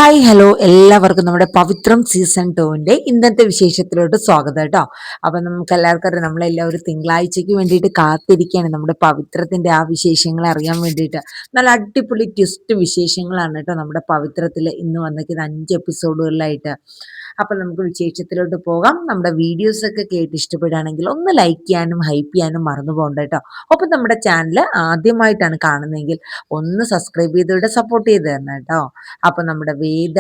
Hi hello എല്ലാവർക്കും നമ്മുടെ പവിത്രം season 2ന്റെ ഇന്നത്തെ വിശേഷത്തിലോട്ട് സ്വാഗതം കേട്ടോ. അപ്പൊ നമുക്ക് എല്ലാവർക്കും അറിയാം, നമ്മളെല്ലാവരും തിങ്കളാഴ്ചയ്ക്ക് വേണ്ടിയിട്ട് കാത്തിരിക്കുകയാണ് നമ്മുടെ പവിത്രത്തിന്റെ ആ വിശേഷങ്ങൾ അറിയാൻ വേണ്ടിയിട്ട്. നല്ല അടിപൊളി ട്വിസ്റ്റ് വിശേഷങ്ങളാണ് കേട്ടോ നമ്മുടെ പവിത്രത്തിൽ ഇന്ന് വന്നിരിക്കുന്നത് 5 എപ്പിസോഡുകളിലായിട്ട്. അപ്പൊ നമുക്ക് വിശേഷത്തിലോട്ട് പോകാം. നമ്മുടെ വീഡിയോസ് ഒക്കെ കേട്ട് ഇഷ്ടപ്പെടുകയാണെങ്കിൽ ഒന്ന് ലൈക്ക് ചെയ്യാനും ഹൈപ്പ് ചെയ്യാനും മറന്നു പോകണ്ട കേട്ടോ. ഒപ്പം നമ്മുടെ ചാനൽ ആദ്യമായിട്ടാണ് കാണുന്നതെങ്കിൽ ഒന്ന് സബ്സ്ക്രൈബ് ചെയ്തിട്ട് സപ്പോർട്ട് ചെയ്ത് തരണം കേട്ടോ. അപ്പൊ നമ്മുടെ വേദ,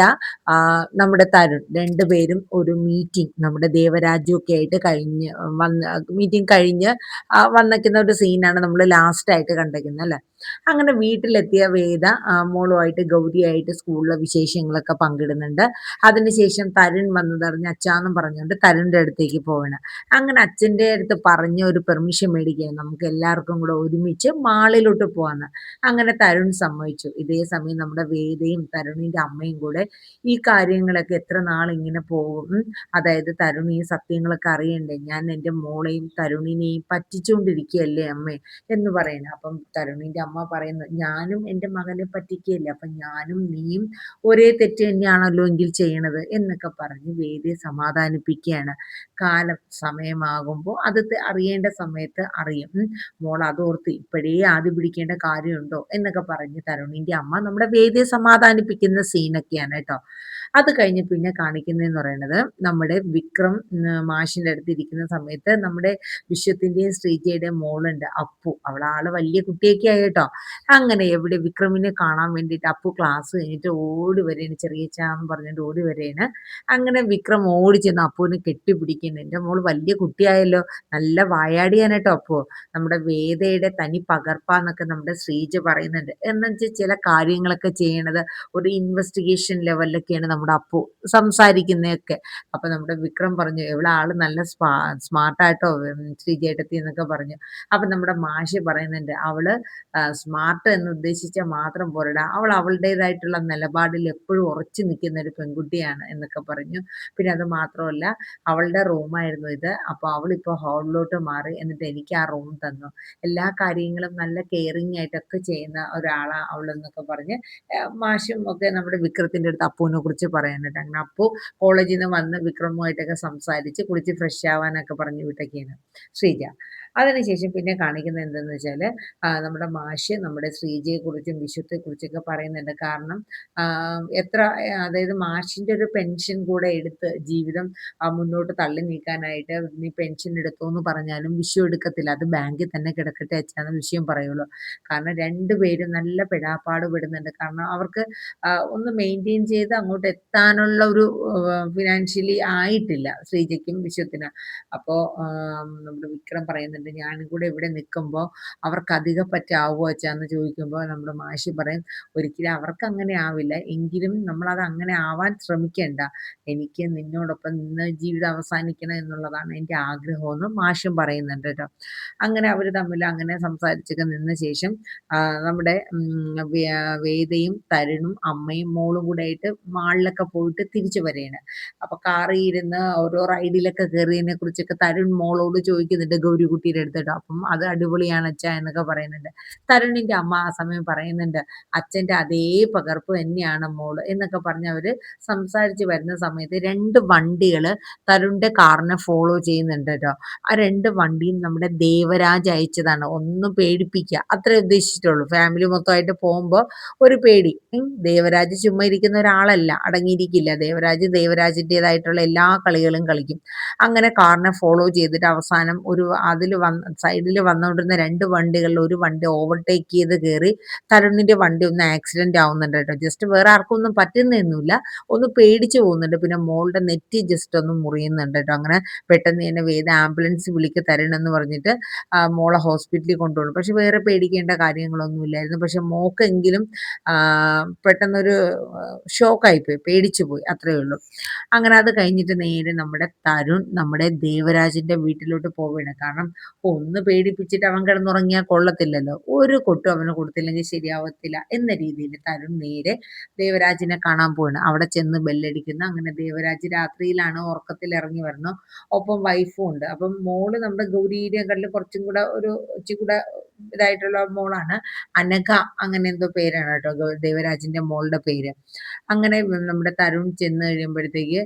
നമ്മുടെ തരുൺ രണ്ടുപേരും ഒരു മീറ്റിംഗ് നമ്മുടെ ദേവരാജു ഒക്കെ ആയിട്ട് കഴിഞ്ഞ് മീറ്റിംഗ് കഴിഞ്ഞ് വന്നിക്കുന്ന ഒരു സീനാണ് നമ്മൾ ലാസ്റ്റ് ആയിട്ട് കണ്ടേക്കുന്നത് അല്ലെ. അങ്ങനെ വീട്ടിലെത്തിയ വേദ മോളുമായിട്ട് ഗൗരിയായിട്ട് സ്കൂളിലെ വിശേഷങ്ങളൊക്കെ പങ്കിടുന്നുണ്ട്. അതിനുശേഷം തരുൺ വന്നതറിഞ്ഞ് അച്ഛാന്നും പറഞ്ഞുകൊണ്ട് തരുണിന്റെ അടുത്തേക്ക് പോവാണ്. അങ്ങനെ അച്ഛന്റെ അടുത്ത് പറഞ്ഞ ഒരു പെർമിഷൻ മേടിക്കുകയാണ്, നമുക്ക് എല്ലാവർക്കും കൂടെ ഒരുമിച്ച് മാളിലോട്ട് പോവാന്ന്. അങ്ങനെ തരുൺ സമ്മതിച്ചു. ഇതേ സമയം നമ്മുടെ വേദയും തരുണിന്റെ അമ്മയും കൂടെ ഈ കാര്യങ്ങളൊക്കെ എത്ര നാൾ ഇങ്ങനെ പോകും, അതായത് തരുൺ ഈ സത്യങ്ങളൊക്കെ അറിയണ്ടേ, ഞാൻ എൻ്റെ മോളെയും തരുണിനെയും പറ്റിച്ചുകൊണ്ടിരിക്കുകയല്ലേ അമ്മേ എന്ന് പറയുന്നത്. അപ്പം തരുണിന്റെ അമ്മ പറയുന്നു, ഞാനും എൻ്റെ മകനെ പറ്റിക്കുകയല്ലേ, അപ്പം ഞാനും നീയും ഒരേ തെറ്റ് തന്നെയാണല്ലോ എങ്കിൽ ചെയ്യണത് എന്നൊക്കെ പറഞ്ഞ് വേദിയെ സമാധാനിപ്പിക്കുകയാണ്. കാലം സമയമാകുമ്പോൾ അത് അറിയേണ്ട സമയത്ത് അറിയും, മോൾ അതോർത്ത് ഇപ്പോഴേ ആദ്യ പിടിക്കേണ്ട കാര്യമുണ്ടോ എന്നൊക്കെ പറഞ്ഞ് തരുണിന്റെ അമ്മ നമ്മുടെ വേദിയെ സമാധാനിപ്പിക്കുന്ന സീനൊക്കെയാണ് കേട്ടോ. അത് കഴിഞ്ഞ് പിന്നെ കാണിക്കുന്നതെന്ന് പറയുന്നത് നമ്മുടെ വിക്രം മാഷിന്റെ അടുത്ത് ഇരിക്കുന്ന സമയത്ത് നമ്മുടെ വിശ്വത്തിന്റെയും ശ്രീജയുടെയും മോളുണ്ട് അപ്പു, അവളാള് വലിയ കുട്ടിയൊക്കെ ആയി കേട്ടോ. അങ്ങനെ എവിടെ വിക്രമിനെ കാണാൻ വേണ്ടിയിട്ട് അപ്പു ക്ലാസ് കഴിഞ്ഞിട്ട് ഓടി വരെയാണ്, ചെറിയച്ചാന്ന് പറഞ്ഞിട്ട് ഓടി വരെയാണ്. അങ്ങനെ വിക്രം ഓടി ചെന്ന് അപ്പുവിനെ കെട്ടിപ്പിടിക്കുന്നു. എൻ്റെ മോള് വലിയ കുട്ടിയായല്ലോ, നല്ല വായാടിയാണ് കേട്ടോ അപ്പു, നമ്മുടെ വേദയുടെ തനി പകർപ്പാന്നൊക്കെ നമ്മുടെ ശ്രീജ പറയുന്നുണ്ട്. എന്നുവെച്ചാൽ ചില കാര്യങ്ങളൊക്കെ ചെയ്യണത് ഒരു ഇൻവെസ്റ്റിഗേഷൻ ലെവലിലൊക്കെയാണ് നമ്മുടെ അപ്പു സംസാരിക്കുന്നതൊക്കെ. അപ്പൊ നമ്മുടെ വിക്രം പറഞ്ഞു, ഇവിടെ ആള് നല്ല സ്മാർട്ടായിട്ടോ ശ്രീജേട്ടത്തി എന്നൊക്കെ പറഞ്ഞു. അപ്പൊ നമ്മുടെ മാഷ് പറയുന്നുണ്ട്, അവള് സ്മാർട്ട് എന്ന് ഉദ്ദേശിച്ചാൽ മാത്രം പോരടാ, അവൾ അവളുടേതായിട്ടുള്ള നിലപാടിൽ എപ്പോഴും ഉറച്ചു നിൽക്കുന്ന ഒരു പെൺകുട്ടിയാണ് എന്നൊക്കെ പറഞ്ഞു. പിന്നെ അത് മാത്രമല്ല, അവളുടെ റൂമായിരുന്നു ഇത്, അപ്പോൾ അവളിപ്പോൾ ഹാളിലോട്ട് മാറി, എന്നിട്ട് എനിക്ക് ആ റൂം തന്നു, എല്ലാ കാര്യങ്ങളും നല്ല കെയറിങ് ആയിട്ടൊക്കെ ചെയ്യുന്ന ഒരാളാണ് അവളെന്നൊക്കെ പറഞ്ഞ് മാഷും ഒക്കെ നമ്മുടെ വിക്രത്തിന്റെ അടുത്ത് അപ്പുവിനെ കുറിച്ച് പറയാനായിട്ട്. അങ്ങനെ അപ്പു കോളേജിൽ നിന്ന് വന്ന് വിക്രമുമായിട്ടൊക്കെ സംസാരിച്ച് കുളിച്ച് ഫ്രഷ് ആവാനൊക്കെ പറഞ്ഞു വിട്ടൊക്കെയാണ് ശ്രീജ. അതിനുശേഷം പിന്നെ കാണിക്കുന്നത് എന്തെന്ന് വെച്ചാൽ, നമ്മുടെ മാഷ് നമ്മുടെ ശ്രീജയെക്കുറിച്ചും വിശ്വത്തെക്കുറിച്ചൊക്കെ പറയുന്നുണ്ട്. കാരണം എത്ര, അതായത് മാഷിന്റെ ഒരു പെൻഷൻ കൂടെ എടുത്ത് ജീവിതം മുന്നോട്ട് തള്ളി നീക്കാനായിട്ട് നീ പെൻഷൻ എടുത്തോ എന്ന് പറഞ്ഞാലും വിഷു എടുക്കത്തില്ല, അത് ബാങ്കിൽ തന്നെ കിടക്കട്ടെ അച്ഛാന്ന് വിഷയം പറയുള്ളൂ. കാരണം രണ്ടുപേരും നല്ല പെടാപ്പാട് പെടുന്നുണ്ട്. കാരണം അവർക്ക് ഒന്ന് മെയിൻറ്റെയിൻ ചെയ്ത് അങ്ങോട്ട് എത്താനുള്ള ഒരു ഫിനാൻഷ്യലി ആയിട്ടില്ല ശ്രീജയ്ക്കും വിശ്വത്തിന്. അപ്പോൾ നമ്മുടെ വിക്രം പറയുന്നുണ്ട്, ഞാനും കൂടെ ഇവിടെ നിൽക്കുമ്പോൾ അവർക്ക് അധികം പറ്റാവോ അച്ഛാന്ന് ചോദിക്കുമ്പോൾ നമ്മുടെ മാഷി പറയും, ഒരിക്കലും അവർക്ക് അങ്ങനെ ആവില്ല, എങ്കിലും നമ്മളത് അങ്ങനെ ആവാൻ ശ്രമിക്കേണ്ട, എനിക്ക് നിന്നോടൊപ്പം നിന്ന് ജീവിതം അവസാനിക്കണം എന്നുള്ളതാണ് എൻ്റെ ആഗ്രഹമെന്ന് മാഷും പറയുന്നുണ്ട് കേട്ടോ. അങ്ങനെ അവർ തമ്മിൽ അങ്ങനെ സംസാരിച്ചൊക്കെ നിന്ന ശേഷം നമ്മുടെ വേദയും തരുണും അമ്മയും മോളും കൂടെ ആയിട്ട് മാളിലൊക്കെ പോയിട്ട് തിരിച്ചു വരികയാണ്. അപ്പൊ കാറിൽ ഇരുന്ന് ഓരോ റൈഡിലൊക്കെ കയറിയതിനെ കുറിച്ചൊക്കെ തരുൺ മോളോട് ചോദിക്കുന്നുണ്ട് ഗൗരികുട്ടിയുടെ അടുത്തിട്ട്. അപ്പം അത് അടിപൊളിയാണ് അച്ഛാ എന്നൊക്കെ പറയുന്നുണ്ട്. തരുണിന്റെ അമ്മ ആ സമയം പറയുന്നുണ്ട്, അച്ഛന്റെ അതേ പകർപ്പ് തന്നെയാണ് മോള് എന്നൊക്കെ പറഞ്ഞ് അവര് സംസാരിച്ച് വരുന്ന സമയത്ത് 2 വണ്ടികൾ തരുണിന്റെ കാറിനെ ഫോളോ ചെയ്യുന്നുണ്ട് കേട്ടോ. ആ 2 വണ്ടിയും നമ്മുടെ ദേവരാജ് അയച്ചതാണ്, ഒന്ന് പേടിപ്പിക്കുക അത്രേ ഉദ്ദേശിച്ചിട്ടുള്ളൂ. ഫാമിലി മൊത്തമായിട്ട് പോകുമ്പോൾ ഒരു പേടി. ദേവരാജ് ചുമ്മാ ഇരിക്കുന്ന ഒരാളല്ല, അടങ്ങിയിരിക്കില്ല. ദേവരാജ് ദേവരാജിൻ്റെതായിട്ടുള്ള എല്ലാ കളികളും കളിക്കും. അങ്ങനെ കാറിനെ ഫോളോ ചെയ്തിട്ട് അവസാനം ഒരു അതിൽ സൈഡിൽ വന്നുകൊണ്ടിരുന്ന 2 വണ്ടികളിൽ ഒരു വണ്ടി ഓവർടേക്ക് ചെയ്ത് കയറി തരുണിന്റെ വണ്ടി ഒന്ന് ആക്സിഡന്റ് ആവുന്നുണ്ട് കേട്ടോ. ജസ്റ്റ് വേറെ ആർക്കും ഒന്നും പറ്റുന്നൊന്നുമില്ല, ഒന്ന് പേടിച്ചു പോകുന്നുണ്ട്. പിന്നെ മോളുടെ നെറ്റി ജസ്റ്റ് ഒന്ന് മുറിയുന്നുണ്ട് കേട്ടോ. അങ്ങനെ പെട്ടെന്ന് തന്നെ വേദ ആംബുലൻസ് വിളിക്ക് തരണമെന്ന് പറഞ്ഞിട്ട് മോളെ ഹോസ്പിറ്റലിൽ കൊണ്ടുപോകും. പക്ഷെ വേറെ പേടിക്കേണ്ട കാര്യങ്ങളൊന്നും ഇല്ലായിരുന്നു. പക്ഷെ മോക്കെങ്കിലും പെട്ടെന്നൊരു ഷോക്കായിപ്പോയി, പേടിച്ചു പോയി, അത്രയേ ഉള്ളൂ. അങ്ങനെ അത് കഴിഞ്ഞിട്ട് നേരെ നമ്മുടെ തരുൺ നമ്മുടെ ദേവരാജിന്റെ വീട്ടിലോട്ട് പോവുകയാണ്. കാരണം ഒന്ന് പേടിപ്പിച്ചിട്ട് അവൻ കിടന്നുറങ്ങിയാൽ കൊള്ളത്തില്ലല്ലോ, ഒരു കൊട്ടും അവന് കൊടുത്തില്ലെങ്കിൽ ശരിയാവത്തില്ല എന്ന രീതിയിൽ തരുൺ നേരെ ദേവരാജിനെ കാണാൻ പോവാണ്. അവിടെ ചെന്ന് ബെല്ലടിക്കുന്നു. അങ്ങനെ ദേവരാജ് രാത്രിയിലാണ് ഉറക്കത്തിൽ ഇറങ്ങി വരണം, ഒപ്പം വൈഫും ഉണ്ട്. അപ്പം മോള് നമ്മുടെ ഗൗരീനെക്കാട്ടിലും കുറച്ചും കൂടെ ഒരു ഇച്ചിരി കൂടെ ഇതായിട്ടുള്ള മോളാണ്. അനഘ അങ്ങനെ എന്തോ പേരാണ് കേട്ടോ ദേവരാജിന്റെ മോളുടെ പേര്. അങ്ങനെ നമ്മുടെ തരുൺ ചെന്ന് കഴിയുമ്പോഴത്തേക്ക്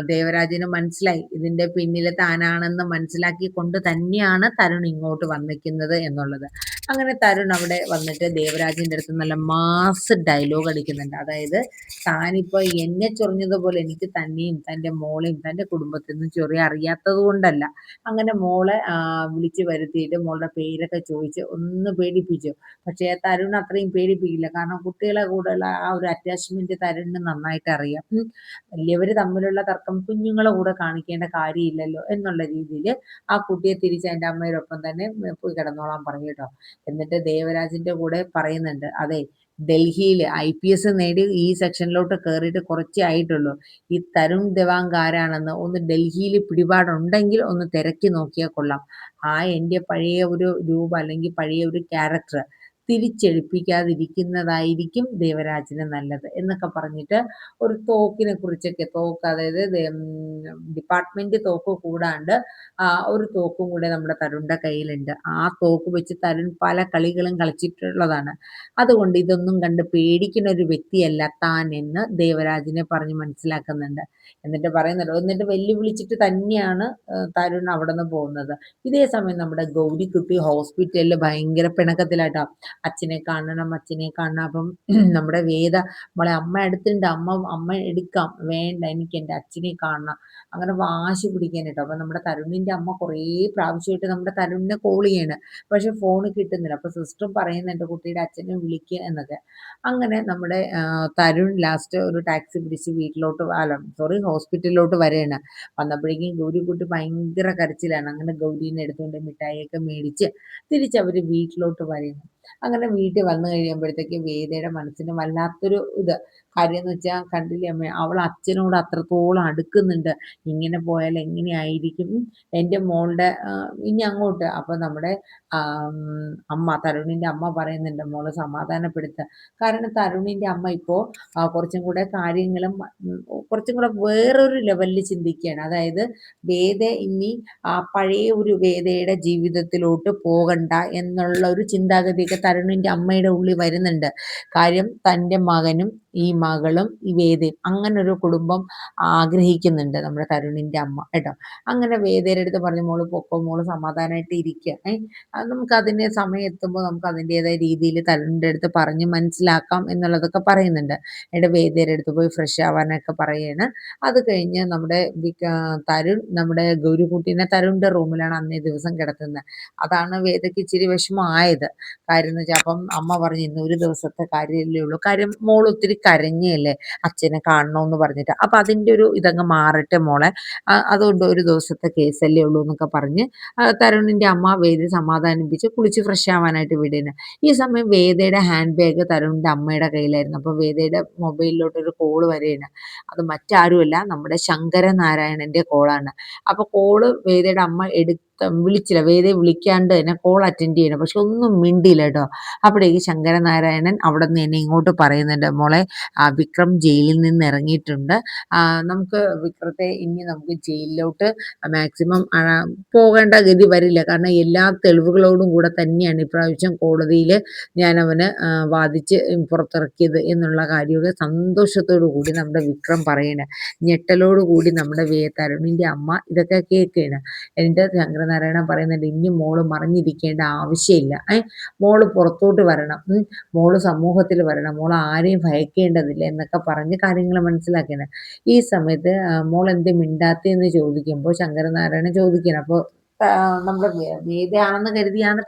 ദേവരാജിന് മനസ്സിലായി ഇതിന്റെ പിന്നില് താനാണെന്ന് മനസ്സിലാക്കി കൊണ്ട് തന്നെയാണ് തരുൺ ഇങ്ങോട്ട് വന്നിക്കുന്നത് എന്നുള്ളത്. അങ്ങനെ തരുൺ അവിടെ വന്നിട്ട് ദേവരാജിന്റെ അടുത്ത് നല്ല മാസ് ഡയലോഗ് അടിക്കുന്നുണ്ട്. അതായത് താനിപ്പോ എന്നെ ചൊറിഞ്ഞതുപോലെ എനിക്ക് തന്നെയും തന്റെ മോളെയും തന്റെ കുടുംബത്തിൽ നിന്ന് ചൊറിയ അറിയാത്തത് കൊണ്ടല്ല. അങ്ങനെ മോളെ വിളിച്ചു വരുത്തിയിട്ട് മോളുടെ പേരൊക്കെ ചോദിച്ച് ഒന്ന് പേടിപ്പിച്ചു. പക്ഷേ തരുൺ അത്രയും പേടിപ്പിക്കില്ല. കാരണം കുട്ടികളെ കൂടെയുള്ള ആ ഒരു അറ്റാച്ച്മെന്റ് തരുണിന് നന്നായിട്ട് അറിയാം. വലിയവര് തമ്മിലുള്ള തർക്കം കുഞ്ഞുങ്ങളെ കൂടെ കാണിക്കേണ്ട കാര്യമില്ലല്ലോ എന്നുള്ള രീതിയിൽ ആ കുട്ടിയെ തിരിച്ച് അതിന്റെ അമ്മയുടെ ഒപ്പം തന്നെ പോയി കിടന്നോളാൻ പറഞ്ഞു കേട്ടോ. എന്നിട്ട് ദേവരാജിന്റെ കൂടെ പറയുന്നുണ്ട്, അതെ ഡൽഹിയിൽ IPS നേടി ഈ സെക്ഷനിലോട്ട് കയറിയിട്ട് കുറച്ചേ ആയിട്ടുള്ളൂ. ഈ തരുൺ ദേവാങ്ക് ആരാണെന്ന് ഒന്ന് ഡൽഹിയിൽ പിടിപാടുണ്ടെങ്കിൽ ഒന്ന് തിരക്കി നോക്കിയാൽ കൊള്ളാം. ആ എൻ്റെ പഴയ ഒരു രൂപം അല്ലെങ്കിൽ പഴയ ഒരു ക്യാരക്ടർ തിരിച്ചെടുപ്പിക്കാതിരിക്കുന്നതായിരിക്കും ദേവരാജിന് നല്ലത് എന്നൊക്കെ പറഞ്ഞിട്ട് ഒരു തോക്കിനെ കുറിച്ചൊക്കെ, തോക്ക് അതായത് ഡിപ്പാർട്ട്മെന്റ് തോക്ക് കൂടാണ്ട് ഒരു തോക്കും കൂടെ നമ്മുടെ തരുണിന്റെ കയ്യിലുണ്ട്. ആ തോക്ക് വെച്ച് തരുൺ പല കളികളും കളിച്ചിട്ടുള്ളതാണ്. അതുകൊണ്ട് ഇതൊന്നും കണ്ട് പേടിക്കുന്ന ഒരു വ്യക്തിയല്ല താൻ എന്ന് ദേവരാജിനെ പറഞ്ഞ് മനസ്സിലാക്കുന്നുണ്ട്. എന്നിട്ട് പറയുന്നുണ്ട്, എന്നിട്ട് വെല്ലുവിളിച്ചിട്ട് തന്നെയാണ് തരുൺ അവിടെ നിന്ന് പോകുന്നത്. ഇതേ സമയം നമ്മുടെ ഗൗരിക്കുട്ടി ഹോസ്പിറ്റലിൽ ഭയങ്കര പിണക്കത്തിലാട്ടോ. അച്ഛനെ കാണണം, അച്ഛനെ കാണണം. അപ്പം നമ്മുടെ വേദ, മോളെ അമ്മ അടുത്തുണ്ട്, അമ്മ എടുക്കാം, വേണ്ട എനിക്ക് എൻ്റെ അച്ഛനെ കാണണം, അങ്ങനെ വാശി പിടിക്കാൻ കേട്ടോ. അപ്പൊ നമ്മുടെ തരുണിന്റെ അമ്മ കുറേ പ്രാവശ്യമായിട്ട് നമ്മുടെ തരുണിനെ കോൾ ചെയ്യാണ്, പക്ഷെ ഫോൺ കിട്ടുന്നില്ല. അപ്പൊ സിസ്റ്റർ പറയുന്നുണ്ട് കുട്ടിയുടെ അച്ഛനെ വിളിക്കുക എന്നൊക്കെ. അങ്ങനെ നമ്മുടെ തരുൺ ലാസ്റ്റ് ഒരു ടാക്സി പിടിച്ച് വീട്ടിലോട്ട് അല്ല സോറി ഹോസ്പിറ്റലിലോട്ട് വരെയാണ്. വന്നപ്പോഴേക്കും ഗൗരിക്കുട്ടി ഭയങ്കര കരച്ചിലാണ്. അങ്ങനെ ഗൗരീനെ എടുത്തുകൊണ്ട് മിഠായിയൊക്കെ മേടിച്ച് തിരിച്ചവര് വീട്ടിലോട്ട് വരുന്നു. അങ്ങനെ വീട്ടിൽ വന്നു കഴിയുമ്പോഴത്തേക്ക് വേദയുടെ മനസ്സിന് വല്ലാത്തൊരു ഇത്. കാര്യം എന്ന് വെച്ചാൽ കണ്ടില്ലേ അമ്മേ, അവൾ അച്ഛനോട് അത്രത്തോളം അടുക്കുന്നുണ്ട്. ഇങ്ങനെ പോയാൽ എങ്ങനെയായിരിക്കും എൻ്റെ മോളുടെ ഇനി അങ്ങോട്ട്. അപ്പൊ നമ്മുടെ അമ്മ തരുണിന്റെ അമ്മ പറയുന്നുണ്ട്, മോള് സമാധാനപ്പെടുത്തുക. കാരണം തരുണിന്റെ അമ്മ ഇപ്പോ കുറച്ചും കൂടെ കാര്യങ്ങളും കുറച്ചും കൂടെ വേറൊരു ലെവലിൽ ചിന്തിക്കുകയാണ്. അതായത് വേദ ഇനി പഴയ ഒരു വേദയുടെ ജീവിതത്തിലോട്ട് പോകണ്ട എന്നുള്ള ഒരു ചിന്താഗതിയൊക്കെ തരുണിന്റെ അമ്മയുടെ ഉള്ളിൽ വരുന്നുണ്ട്. കാര്യം തൻ്റെ മകനും ഈ മകളും ഈ വേദയും അങ്ങനെ ഒരു കുടുംബം ആഗ്രഹിക്കുന്നുണ്ട് നമ്മുടെ തരുണിന്റെ അമ്മ കേട്ടോ. അങ്ങനെ വേദയുടെ അടുത്ത് പറഞ്ഞു, മോള് പൊക്കോ, മോള് സമാധാനമായിട്ട് ഇരിക്കുക, അത് നമുക്ക് അതിൻ്റെ സമയം എത്തുമ്പോൾ നമുക്ക് അതിൻ്റെതായ രീതിയിൽ തരുണിന്റെ അടുത്ത് പറഞ്ഞ് മനസ്സിലാക്കാം എന്നുള്ളതൊക്കെ പറയുന്നുണ്ട്. എന്നിട്ട് വേദയുടെ അടുത്ത് പോയി ഫ്രഷ് ആവാനൊക്കെ പറയാണ്. അത് കഴിഞ്ഞ് നമ്മുടെ തരുൺ നമ്മുടെ ഗൗരിക്കുട്ടീനെ തരുണിന്റെ റൂമിലാണ് അന്നേ ദിവസം കിടത്തുന്നത്. അതാണ് വേദയ്ക്ക് ഇച്ചിരി വിഷമമായത്. കാര്യം എന്ന് വെച്ചാൽ അപ്പം അമ്മ പറഞ്ഞു, ഇന്ന് ഒരു ദിവസത്തെ കാര്യമല്ലേ ഉള്ളൂ. കാര്യം മോൾ ഒത്തിരി കരഞ്ഞല്ലേ അച്ഛനെ കാണണമെന്ന് പറഞ്ഞിട്ട്. അപ്പൊ അതിൻ്റെ ഒരു ഇതങ്ങ് മാറട്ടെ മോളെ, അതുകൊണ്ട് ഒരു ദിവസത്തെ കേസല്ലേ ഉള്ളൂ എന്നൊക്കെ പറഞ്ഞ് തരുണിന്റെ അമ്മ വേദ സമാധാനിപ്പിച്ച് കുളിച്ച് ഫ്രഷ് ആവാനായിട്ട് വിടുന്നു. ഈ സമയം വേദയുടെ ഹാൻഡ് ബാഗ് തരുണിന്റെ അമ്മയുടെ കയ്യിലായിരുന്നു. അപ്പൊ വേദയുടെ മൊബൈലിലോട്ട് ഒരു കോള് വരെയാണ്. അത് മറ്റാരുമല്ല, നമ്മുടെ ശങ്കരനാരായണന്റെ കോളാണ്. അപ്പൊ കോള് വേദയുടെ അമ്മ വിളിച്ചില്ല. വേദയെ വിളിക്കാണ്ട് തന്നെ കോൾ അറ്റൻഡ് ചെയ്യണം, പക്ഷെ ഒന്നും മിണ്ടിയില്ല കേട്ടോ. അപ്പോഴേക്ക് ശങ്കരനാരായണൻ അവിടെ നിന്ന് എന്നെ ഇങ്ങോട്ട് പറയുന്നുണ്ട്, മോളെ വിക്രം ജയിലിൽ നിന്ന് ഇറങ്ങിയിട്ടുണ്ട്. നമുക്ക് വിക്രത്തെ ഇനി നമുക്ക് ജയിലിലോട്ട് മാക്സിമം പോകേണ്ട ഗതി വരില്ല. കാരണം എല്ലാ തെളിവുകളോടും കൂടെ തന്നെയാണ് ഇപ്രാവശ്യം കോടതിയിൽ ഞാൻ അവന് വാദിച്ച് പുറത്തിറക്കിയത് എന്നുള്ള കാര്യമൊക്കെ സന്തോഷത്തോടു കൂടി നമ്മുടെ വിക്രം പറയണ. ഞെട്ടലോട് കൂടി നമ്മുടെ തരുണിന്റെ അമ്മ ഇതൊക്കെ കേൾക്കുകയാണ്. എൻ്റെ ശങ്കരനാരായണൻ പറയുന്നുണ്ട്, ഇനി മോള് മറിഞ്ഞിരിക്കേണ്ട ആവശ്യമില്ല, മോള് പുറത്തോട്ട് വരണം, മോള് സമൂഹത്തിൽ വരണം, മോൾ ആരെയും ഭയക്കേണ്ടതില്ല എന്നൊക്കെ പറഞ്ഞ് കാര്യങ്ങൾ മനസ്സിലാക്കിയാണ്. ഈ സമയത്ത് മോൾ എന്ത് മിണ്ടാത്തേന്ന് ചോദിക്കുമ്പോൾ ശങ്കരനാരായണൻ ചോദിക്കണം. അപ്പോൾ നമ്മുടെ വേദയാണെന്ന് കരുതിയാണ്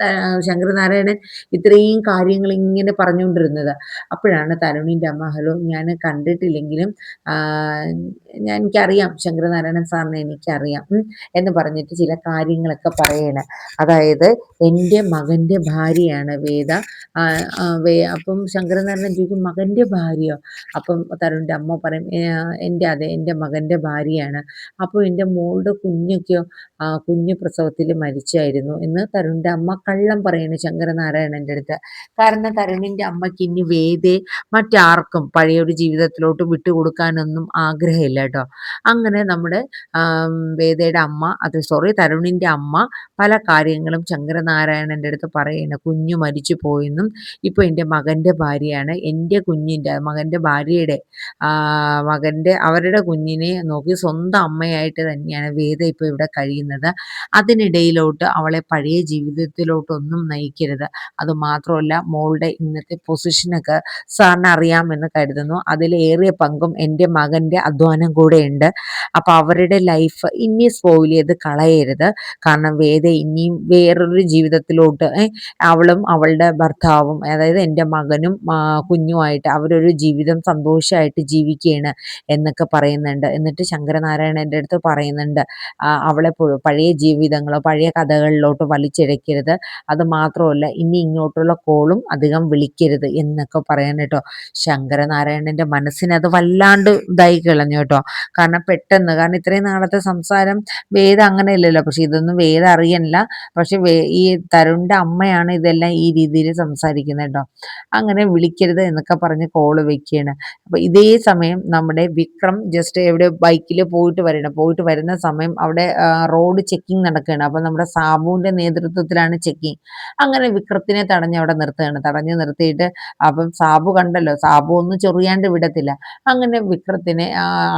ശങ്കരനാരായണൻ ഇത്രയും കാര്യങ്ങൾ ഇങ്ങനെ പറഞ്ഞുകൊണ്ടിരുന്നത്. അപ്പോഴാണ് തരുണിന്റെ അമ്മ, ഹലോ, ഞാൻ കണ്ടിട്ടില്ലെങ്കിലും എനിക്കറിയാം ശങ്കരനാരായണൻ സാറിനെ എനിക്കറിയാം എന്ന് പറഞ്ഞിട്ട് ചില കാര്യങ്ങളൊക്കെ പറയണ. അതായത് എൻ്റെ മകൻ്റെ ഭാര്യയാണ് വേദ. അപ്പം ശങ്കരനാരായണൻ ചോദിക്കും, മകൻ്റെ ഭാര്യയോ? അപ്പം തരുണിന്റെ അമ്മ പറയും, അതെ എൻ്റെ മകൻ്റെ ഭാര്യയാണ്. അപ്പോൾ എൻ്റെ മോളുടെ കുഞ്ഞൊക്കെയോ? കുഞ്ഞ് പ്രസവത്തിൽ മരിച്ചായിരുന്നു എന്ന് തരുണിന്റെ അമ്മ കള്ളം പറയുന്നു ശങ്കരനാരായണന്റെ അടുത്ത്. കാരണം തരുണിന്റെ അമ്മയ്ക്ക് ഇനി വേദയെ മറ്റാർക്കും പഴയൊരു ജീവിതത്തിലോട്ട് വിട്ടുകൊടുക്കാനൊന്നും ആഗ്രഹമില്ല കേട്ടോ. അങ്ങനെ നമ്മുടെ വേദയുടെ അമ്മ, തരുണിന്റെ അമ്മ പല കാര്യങ്ങളും ശങ്കരനാരായണന്റെ അടുത്ത് പറയുന്നു. കുഞ്ഞു മരിച്ചു പോയെന്നും ഇപ്പൊ എൻ്റെ മകന്റെ ഭാര്യയാണ്, എൻ്റെ കുഞ്ഞിൻ്റെ മകന്റെ ഭാര്യയുടെ അവരുടെ കുഞ്ഞിനെ നോക്കി സ്വന്തം അമ്മയായിട്ട് തന്നെയാണ് വേദ ഇപ്പൊ ഇവിടെ കഴിയുന്നത്. അതിനിടയിലോട്ട് അവളെ പഴയ ജീവിതത്തിലോട്ടൊന്നും നയിക്കരുത്. അത് മാത്രമല്ല, മോളുടെ ഇന്നത്തെ പൊസിഷനൊക്കെ സാറിന് അറിയാമെന്ന് കരുതുന്നു. അതിലേറിയ പങ്കും എൻ്റെ മകന്റെ അധ്വാനം കൂടെയുണ്ട്. അപ്പൊ അവരുടെ ലൈഫ് ഇനി സ്പോയിൽ ചെയ്ത് കളയരുത്. കാരണം വേദ ഇനിയും വേറൊരു ജീവിതത്തിലോട്ട് അവളും അവളുടെ ഭർത്താവും, അതായത് എൻ്റെ മകനും കുഞ്ഞുമായിട്ട് അവരൊരു ജീവിതം സന്തോഷമായിട്ട് ജീവിക്കുകയാണ് എന്നൊക്കെ പറയുന്നുണ്ട്. എന്നിട്ട് ശങ്കരനാരായണൻ്റെ അടുത്ത് പറയുന്നുണ്ട്, അവളെ പഴയ ജീവിതങ്ങളോ പഴയ കഥകളിലോട്ട് വലിച്ചിഴക്കരുത്. അത് മാത്രമല്ല, ഇനി ഇങ്ങോട്ടുള്ള കോളും അധികം വിളിക്കരുത് എന്നൊക്കെ പറയാൻ കേട്ടോ. ശങ്കരനാരായണന്റെ മനസ്സിന് അത് വല്ലാണ്ട് ഇതായി കളഞ്ഞു കേട്ടോ. കാരണം പെട്ടെന്ന്, കാരണം ഇത്രയും നാളത്തെ സംസാരം വേദ അങ്ങനെയല്ലല്ലോ. പക്ഷെ ഇതൊന്നും വേദ അറിയണില്ല. പക്ഷെ ഈ തരുണിന്റെ അമ്മയാണ് ഇതെല്ലാം ഈ രീതിയിൽ സംസാരിക്കുന്നത് കേട്ടോ. അങ്ങനെ വിളിക്കരുത് എന്നൊക്കെ പറഞ്ഞ് കോള് വെക്കുകയാണ്. അപ്പൊ ഇതേ സമയം നമ്മുടെ വിക്രം ജസ്റ്റ് എവിടെ ബൈക്കിൽ പോയിട്ട് വരുന്ന സമയം അവിടെ റോഡ് ചെക്കിങ് നടക്കുകയാണ്. അപ്പൊ നമ്മുടെ സാബുവിന്റെ നേതൃത്വത്തിലാണ് ചെക്കിങ്. അങ്ങനെ വിക്രത്തിനെ അവിടെ തടഞ്ഞു നിർത്തിയിട്ട് അപ്പം സാബു കണ്ടല്ലോ, സാബു ഒന്നും ചൊറിയാണ്ട് വിടത്തില്ല. അങ്ങനെ വിക്രത്തിനെ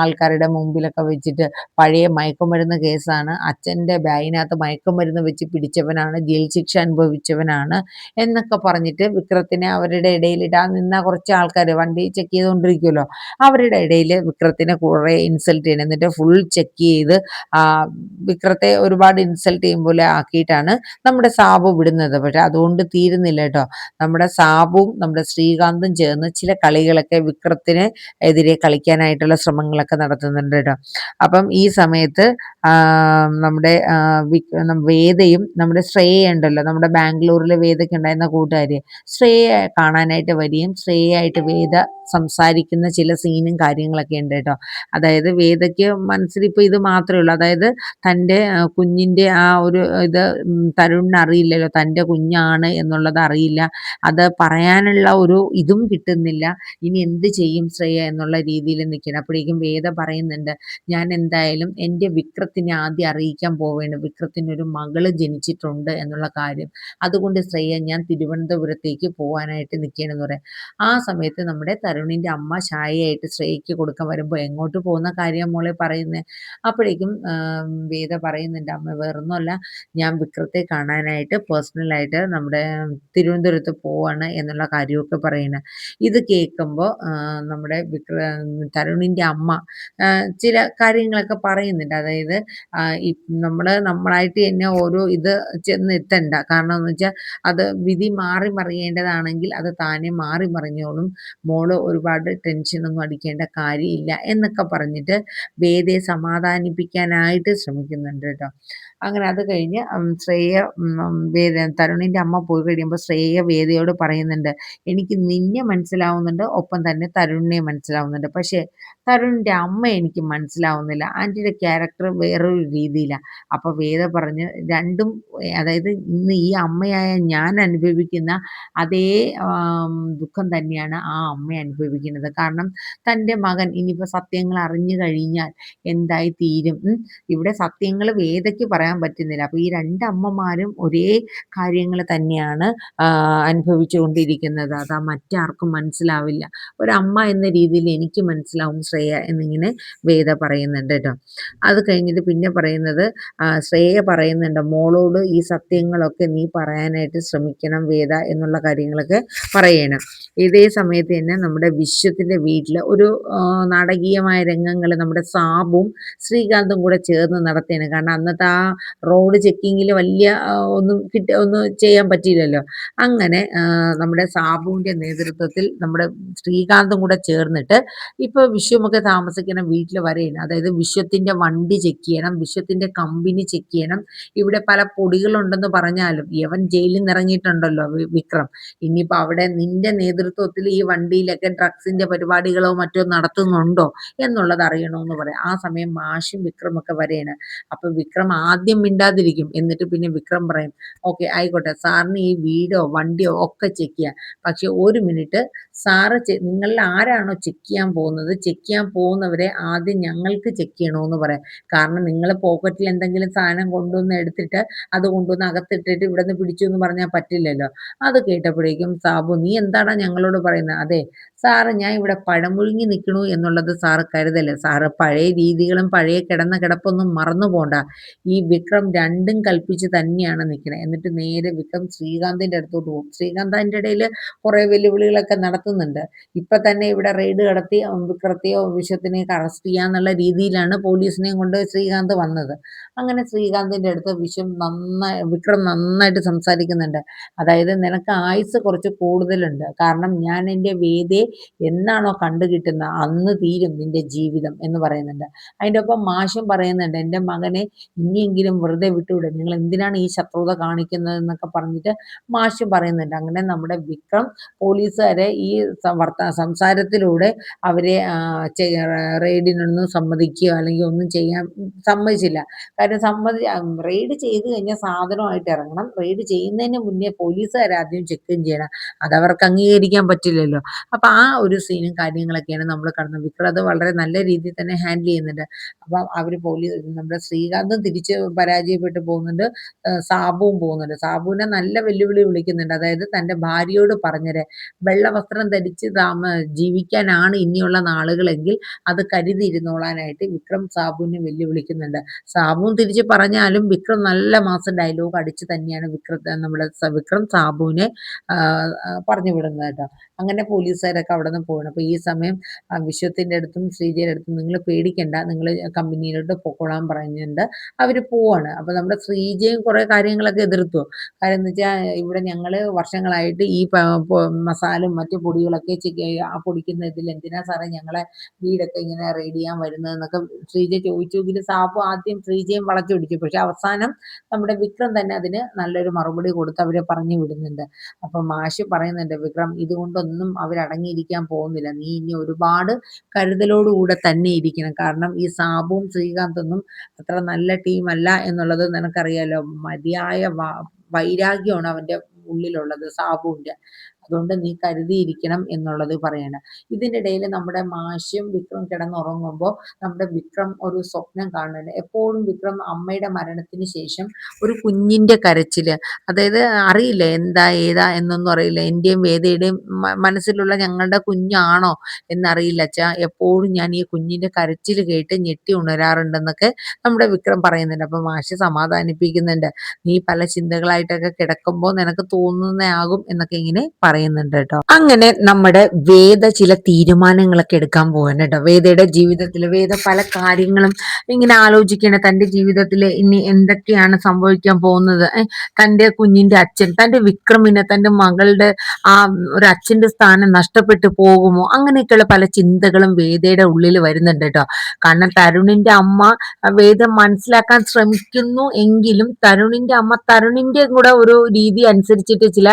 ആൾക്കാരുടെ മുമ്പിലൊക്കെ വെച്ചിട്ട്, പഴയ മയക്കുമരുന്ന് കേസാണ്, അച്ഛൻ്റെ ബാഗിനകത്ത് മയക്കുമരുന്ന് വെച്ച് പിടിച്ചവനാണ്, ജയിൽ ശിക്ഷ അനുഭവിച്ചവനാണ് എന്നൊക്കെ പറഞ്ഞിട്ട് വിക്രത്തിനെ അവരുടെ ഇടയിലിട്ട് നിന്ന കുറച്ച് ആൾക്കാർ വണ്ടി ചെക്ക് ചെയ്തുകൊണ്ടിരിക്കുമല്ലോ, അവരുടെ ഇടയിൽ വിക്രത്തിനെ കുറേ ഇൻസൾട്ട് ചെയ്യണം. എന്നിട്ട് ഫുൾ ചെക്ക് ചെയ്ത് വിക്രത്തെ ഒരുപാട് ഇൻസൾട്ട് ചെയ്യും പോലെ ആക്കിയിട്ടാണ് നമ്മുടെ സാബു വിടുന്നത്. പക്ഷെ അതുകൊണ്ട് തീരുന്നില്ല കേട്ടോ. നമ്മുടെ സാബുവും നമ്മുടെ ശ്രീകാന്തും ചേർന്ന് ചില കളികളൊക്കെ വിക്രത്തിന് എതിരെ കളിക്കാനായിട്ടുള്ള ശ്രമങ്ങളൊക്കെ നടത്തുന്നുണ്ട് കേട്ടോ. അപ്പം ഈ സമയത്ത് നമ്മുടെ വേദയും നമ്മുടെ ശ്രേയ ഉണ്ടല്ലോ, നമ്മുടെ ബാംഗ്ലൂരിലെ വേദയ്ക്ക് ഉണ്ടായിരുന്ന കൂട്ടുകാരി, ശ്രേയ കാണാനായിട്ട് വരികയും ശ്രേയായിട്ട് വേദ സംസാരിക്കുന്ന ചില സീനും കാര്യങ്ങളൊക്കെ ഉണ്ട് കേട്ടോ. അതായത് വേദയ്ക്ക് മനസ്സിൽ ഇപ്പൊ ഇത് മാത്രമേ ഉള്ളൂ. അതായത് തൻ്റെ കുഞ്ഞിൻ്റെ ആ ഒരു ഇത് തരുണിന് അറിയില്ലല്ലോ, തൻ്റെ കുഞ്ഞാണ് എന്നുള്ളത് അറിയില്ല. അത് പറയാനുള്ള ഒരു ഇതും കിട്ടുന്നില്ല. ഇനി എന്ത് ചെയ്യും ശ്രേയ എന്നുള്ള രീതിയിൽ നിൽക്കണം. അപ്പോഴേക്കും വേദ പറയുന്നുണ്ട്, ഞാൻ എന്തായാലും എൻ്റെ വിക്രത്തിനെ ആദ്യം അറിയിക്കാൻ പോവുകയാണ്, വിക്രത്തിനൊരു മകള് ജനിച്ചിട്ടുണ്ട് എന്നുള്ള കാര്യം. അതുകൊണ്ട് ശ്രേയ, ഞാൻ തിരുവനന്തപുരത്തേക്ക് പോകാനായിട്ട് നിൽക്കുകയാണെന്ന് പറയാം. ആ സമയത്ത് നമ്മുടെ തരുണിൻ്റെ അമ്മ ചായയായിട്ട് ശ്രേയയ്ക്ക് കൊടുക്കാൻ വരുമ്പോൾ, എങ്ങോട്ട് പോകുന്ന കാര്യം മോളെ പറയുന്നത്? അപ്പോഴേക്കും വേദ പറയുന്നുണ്ട്, അമ്മ വേറൊന്നുമല്ല, ഞാൻ വിക്രത്തെ കാണാനായിട്ട് പേഴ്സണലായിട്ട് നമ്മുടെ തിരുവനന്തപുരത്ത് പോവാണ് എന്നുള്ള കാര്യമൊക്കെ പറയുന്നത്. ഇത് കേൾക്കുമ്പോൾ നമ്മുടെ തരുണിൻ്റെ അമ്മ ചില കാര്യങ്ങളൊക്കെ പറയുന്നുണ്ട്. അതായത് നമ്മളായിട്ട് തന്നെ ഓരോ ഇത് ചെന്ന് എത്തണ്ട. കാരണം എന്ന് വെച്ചാൽ അത് വിധി മാറി മറിയേണ്ടതാണെങ്കിൽ അത് താനെ മാറി മറിഞ്ഞോളും, മോള് ഒരുപാട് ടെൻഷനൊന്നും അടിക്കേണ്ട കാര്യമില്ല എന്നൊക്കെ പറഞ്ഞിട്ട് വേദയെ സമാധാനിപ്പിക്കാനായിട്ട് ശ്രമിക്കുന്നുണ്ട് കേട്ടോ. അങ്ങനെ അത് കഴിഞ്ഞ് ശ്രേയ തരുണിൻ്റെ അമ്മ പോയി കഴിയുമ്പോൾ ശ്രേയ വേദയോട് പറയുന്നുണ്ട്, എനിക്ക് നിന്നെ മനസ്സിലാവുന്നുണ്ട്, ഒപ്പം തന്നെ തരുണിനെ മനസ്സിലാവുന്നുണ്ട്. പക്ഷേ തരുണിൻ്റെ അമ്മ എനിക്ക് മനസ്സിലാവുന്നില്ല. ആൻറ്റിയുടെ ക്യാരക്ടർ വേറൊരു രീതിയിലാണ്. അപ്പോൾ വേദ പറഞ്ഞ്, രണ്ടും അതായത് ഇന്ന് ഈ അമ്മയായ ഞാൻ അനുഭവിക്കുന്ന അതേ ദുഃഖം തന്നെയാണ് ആ അമ്മ അനുഭവിക്കുന്നത്. കാരണം തൻ്റെ മകൻ ഇനിയിപ്പോൾ സത്യങ്ങൾ അറിഞ്ഞു കഴിഞ്ഞാൽ എന്തായി തീരും. ഇവിടെ സത്യങ്ങൾ വേദയ്ക്ക് പറയാൻ പറ്റുന്നില്ല. അപ്പോൾ ഈ രണ്ടമ്മമാരും ഒരേ കാര്യങ്ങൾ തന്നെയാണ് അനുഭവിച്ചു കൊണ്ടിരിക്കുന്നത്. അതാ മറ്റാർക്കും മനസ്സിലാവില്ല. ഒരമ്മ എന്ന രീതിയിൽ എനിക്ക് മനസ്സിലാവും ശ്രേയ എന്നിങ്ങനെ വേദ പറയുന്നുണ്ട് കേട്ടോ. അത് കഴിഞ്ഞിട്ട് പിന്നെ പറയുന്നത്, ശ്രേയ പറയുന്നുണ്ട്, മോളോട് ഈ സത്യങ്ങളൊക്കെ നീ പറയാനായിട്ട് ശ്രമിക്കണം വേദ എന്നുള്ള കാര്യങ്ങളൊക്കെ പറയണം. ഇതേ സമയത്ത് തന്നെ നമ്മുടെ വിശ്വത്തിൻ്റെ വീട്ടിൽ ഒരു നാടകീയമായ രംഗങ്ങൾ നമ്മുടെ സാബും ശ്രീകാന്തും കൂടെ ചേർന്ന് നടത്തിയാണ്. കാരണം അന്നത്തെ ആ റോഡ് ചെക്കിങ്ങിൽ വലിയ ഒന്നും ചെയ്യാൻ പറ്റിയില്ലല്ലോ. അങ്ങനെ നമ്മുടെ സാബുവിൻ്റെ നേതൃത്വത്തിൽ നമ്മുടെ ശ്രീകാന്തും കൂടെ ചേർന്നിട്ട് ഇപ്പോൾ വിശ്വമൊക്കെ താമസിക്കുന്ന വീട്ടിൽ വരെയാണ്. അതായത് വിശ്വത്തിൻ്റെ വണ്ടി ചെക്ക് ചെയ്യണം, വിശ്വത്തിൻ്റെ കമ്പനി ചെക്ക് ചെയ്യണം. ഇവിടെ പല പൊടികളുണ്ടെന്ന് പറഞ്ഞാലും യവൻ ജയിലിൽ നിന്ന് ഇറങ്ങിയിട്ടുണ്ടല്ലോ വിക്രം, ഇനിയിപ്പോൾ അവിടെ നിന്റെ നേതൃത്വത്തിൽ ഈ വണ്ടിയിലൊക്കെ ഡ്രഗ്സിൻ്റെ പരിപാടികളോ മറ്റോ നടത്തുന്നുണ്ടോ എന്നുള്ളത് അറിയണമെന്ന് പറയാം. ആ സമയം മാഷും വിക്രമൊക്കെ വരെയാണ്. അപ്പോൾ വിക്രം ആദ്യം ആദ്യം മിണ്ടാതിരിക്കും. എന്നിട്ട് പിന്നെ വിക്രം പറയും, ഓക്കെ ആയിക്കോട്ടെ, സാറിന് ഈ വീടോ വണ്ടിയോ ഒക്കെ ചെക്ക് ചെയ്യാം, പക്ഷെ ഒരു മിനിറ്റ് സാറ് നിങ്ങളിൽ ആരാണോ ചെക്ക് ചെയ്യാൻ പോകുന്നത്, ചെക്ക് ചെയ്യാൻ പോകുന്നവരെ ആദ്യം ഞങ്ങൾക്ക് ചെക്ക് ചെയ്യണമെന്ന് പറയാം. കാരണം നിങ്ങൾ പോക്കറ്റിൽ എന്തെങ്കിലും സാധനം കൊണ്ടുവന്ന് എടുത്തിട്ട് അത് കൊണ്ടുവന്ന് അകത്തിട്ടിട്ട് ഇവിടെ നിന്ന് പിടിച്ചു എന്ന് പറഞ്ഞാൽ പറ്റില്ലല്ലോ. അത് കേട്ടപ്പോഴേക്കും സാബു, നീ എന്താടാ ഞങ്ങളോട് പറയുന്നത്? അതെ സാറ്, ഞാൻ ഇവിടെ പഴമുഴുങ്ങി നിൽക്കണു എന്നുള്ളത് സാറ് കരുതല്ലേ. സാറ് പഴയ രീതികളും പഴയ കിടന്ന കിടപ്പൊന്നും മറന്നു പോണ്ട. ഈ വിക്രം രണ്ടും കൽപ്പിച്ച് തന്നെയാണ് നിൽക്കുന്നത്. എന്നിട്ട് നേരെ വിക്രം ശ്രീകാന്തിന്റെ അടുത്തോട്ട് പോകും. ശ്രീകാന്ത് അതിൻ്റെ ഇടയിൽ കുറെ വെല്ലുവിളികളൊക്കെ നടത്തുന്നുണ്ട്. ഇപ്പൊ തന്നെ ഇവിടെ റെയ്ഡ് നടത്തി വിക്രത്തെയോ വിശ്വത്തിനെയൊക്കെ അറസ്റ്റ് ചെയ്യാന്നുള്ള രീതിയിലാണ് പോലീസിനെയും കൊണ്ട് ശ്രീകാന്ത് വന്നത്. അങ്ങനെ ശ്രീകാന്തിന്റെ അടുത്ത് വിക്രം നന്നായിട്ട് സംസാരിക്കുന്നുണ്ട്. അതായത് നിനക്ക് ആയുസ് കുറച്ച് കൂടുതലുണ്ട്, കാരണം ഞാൻ എൻ്റെ വേദയെ എന്നാണോ കണ്ടു കിട്ടുന്നത് അന്ന് തീരും നിന്റെ ജീവിതം എന്ന് പറയുന്നുണ്ട്. അതിൻ്റെ ഒപ്പം മാഷും പറയുന്നുണ്ട്, എൻ്റെ മകനെ ഇനിയെങ്കിലും വെറുതെ വിട്ടുവിടും, നിങ്ങൾ എന്തിനാണ് ഈ ശത്രുത കാണിക്കുന്നത് എന്നൊക്കെ പറഞ്ഞിട്ട് മാഷും പറയുന്നുണ്ട്. അങ്ങനെ നമ്മുടെ വിക്രം പോലീസുകാരെ ഈ സംസാരത്തിലൂടെ അവരെ റെയ്ഡിനൊന്നും സമ്മതിക്കുകയോ അല്ലെങ്കിൽ ഒന്നും ചെയ്യാൻ സമ്മതിച്ചില്ല. കാര്യം റെയ്ഡ് ചെയ്ത് കഴിഞ്ഞാൽ സാധനമായിട്ട് ഇറങ്ങണം. റെയ്ഡ് ചെയ്യുന്നതിന് മുന്നേ പോലീസുകാർ ആദ്യം ചെക്കും ചെയ്യണം. അതവർക്ക് അംഗീകരിക്കാൻ പറ്റില്ലല്ലോ. അപ്പൊ ആ ഒരു സീനും കാര്യങ്ങളൊക്കെയാണ് നമ്മൾ കാണുന്നത്. വിക്രം അത് വളരെ നല്ല രീതിയിൽ തന്നെ ഹാൻഡിൽ ചെയ്യുന്നുണ്ട്. അപ്പം അവര് നമ്മുടെ ശ്രീകാന്തും തിരിച്ച് പരാജയപ്പെട്ടു പോകുന്നുണ്ട്, സാബുവും പോകുന്നുണ്ട്. സാബുവിനെ നല്ല വെല്ലുവിളി വിളിക്കുന്നുണ്ട്. അതായത് തന്റെ ഭാര്യയോട് പറഞ്ഞത്, വെള്ള വസ്ത്രം ധരിച്ച് ജീവിക്കാനാണ് ഇനിയുള്ള നാളുകളെങ്കിൽ അത് കരുതിയിരുന്നോളാനായിട്ട് വിക്രം സാബുവിനെ വെല്ലുവിളിക്കുന്നുണ്ട്. സാബുവും തിരിച്ച് പറഞ്ഞാലും വിക്രം നല്ല മാസം ഡയലോഗ് അടിച്ച് തന്നെയാണ് വിക്രം സാബുവിനെ പറഞ്ഞു വിടുന്നത് കേട്ടോ. അങ്ങനെ പോലീസുകാരൊക്കെ അവിടെ നിന്ന് പോകണം. അപ്പൊ ഈ സമയം വിശ്വത്തിന്റെ അടുത്തും ശ്രീജയുടെ അടുത്തും നിങ്ങൾ പേടിക്കണ്ട, നിങ്ങൾ കമ്പനിയിലോട്ട് പൊക്കോളാൻ പറഞ്ഞിട്ടുണ്ട്. അവര് പോവാണ്. അപ്പൊ നമ്മുടെ ശ്രീജയും കുറെ കാര്യങ്ങളൊക്കെ എതിർത്തു. കാര്യം എന്ന് വെച്ചാൽ ഇവിടെ ഞങ്ങള് വർഷങ്ങളായിട്ട് ഈ മസാലും മറ്റു പൊടികളൊക്കെ പൊടിക്കുന്ന ഇതിൽ എന്തിനാ സാറേ ഞങ്ങളെ വീടൊക്കെ ഇങ്ങനെ റെയ്ഡ് ചെയ്യാൻ വരുന്നതെന്നൊക്കെ ശ്രീജ ചോദിച്ചെങ്കിൽ സാബു ആദ്യം ശ്രീജയും വളച്ചു പിടിച്ചു. പക്ഷെ അവസാനം നമ്മുടെ വിക്രം തന്നെ അതിന് നല്ലൊരു മറുപടി കൊടുത്ത് അവരെ പറഞ്ഞു വിടുന്നുണ്ട്. അപ്പൊ മാഷ് പറയുന്നുണ്ട്, വിക്രം ഇതുകൊണ്ടൊന്നും അവരടങ്ങിയിരിക്കാൻ പോകുന്നില്ല, നീ ഇനി ഒരുപാട് കരുതലോടുകൂടെ തന്നെ ഇരിക്കണം. കാരണം ഈ സാബുവും ശ്രീകാന്തൊന്നും അത്ര നല്ല ടീമല്ല എന്നുള്ളത് നിനക്കറിയാലോ. മതിയായ വൈരാഗ്യമാണ് അവന്റെ ഉള്ളിലുള്ളത്, സാബുവിന്റെ. അതുകൊണ്ട് നീ കരുതിയിരിക്കണം എന്നുള്ളത് പറയാണ്. ഇതിനിടയിൽ നമ്മുടെ മാഷും വിക്രം കിടന്നുറങ്ങുമ്പോൾ നമ്മുടെ വിക്രം ഒരു സ്വപ്നം കാണുന്നുണ്ട്. എപ്പോഴും വിക്രം അമ്മയുടെ മരണത്തിന് ശേഷം ഒരു കുഞ്ഞിന്റെ കരച്ചില്, അതായത് അറിയില്ല എന്താ ഏതാ എന്നൊന്നും അറിയില്ല, എന്റെയും വേദയുടെയും മനസ്സിലുള്ള ഞങ്ങളുടെ കുഞ്ഞാണോ എന്നറിയില്ല അച്ഛാ, എപ്പോഴും ഞാൻ ഈ കുഞ്ഞിന്റെ കരച്ചിൽ കേട്ട് ഞെട്ടി ഉണരാറുണ്ടെന്നൊക്കെ നമ്മുടെ വിക്രം പറയുന്നുണ്ട്. അപ്പൊ മാഷ് സമാധാനിപ്പിക്കുന്നുണ്ട്, നീ പല ചിന്തകളായിട്ടൊക്കെ കിടക്കുമ്പോൾ നിനക്ക് തോന്നുന്നതാകും എന്നൊക്കെ ഇങ്ങനെ പറയുന്നുണ്ട് കേട്ടോ. അങ്ങനെ നമ്മുടെ വേദ ചില തീരുമാനങ്ങളൊക്കെ എടുക്കാൻ പോവാണ് കേട്ടോ. വേദയുടെ ജീവിതത്തിൽ വേദ പല കാര്യങ്ങളും ഇങ്ങനെ ആലോചിക്കണം. തന്റെ ജീവിതത്തിൽ ഇനി എന്തൊക്കെയാണ് സംഭവിക്കാൻ പോകുന്നത്, തന്റെ കുഞ്ഞിന്റെ അച്ഛൻ, തന്റെ വിക്രമിന് തന്റെ മകളുടെ ആ ഒരു അച്ഛന്റെ സ്ഥാനം നഷ്ടപ്പെട്ടു പോകുമോ, അങ്ങനെയൊക്കെയുള്ള പല ചിന്തകളും വേദയുടെ ഉള്ളിൽ വരുന്നുണ്ട് കേട്ടോ. കാരണം തരുണിന്റെ അമ്മ വേദ മനസ്സിലാക്കാൻ ശ്രമിക്കുന്നു എങ്കിലും തരുണിന്റെ അമ്മ തരുണിന്റെ കൂടെ ഒരു രീതി അനുസരിച്ചിട്ട് ചില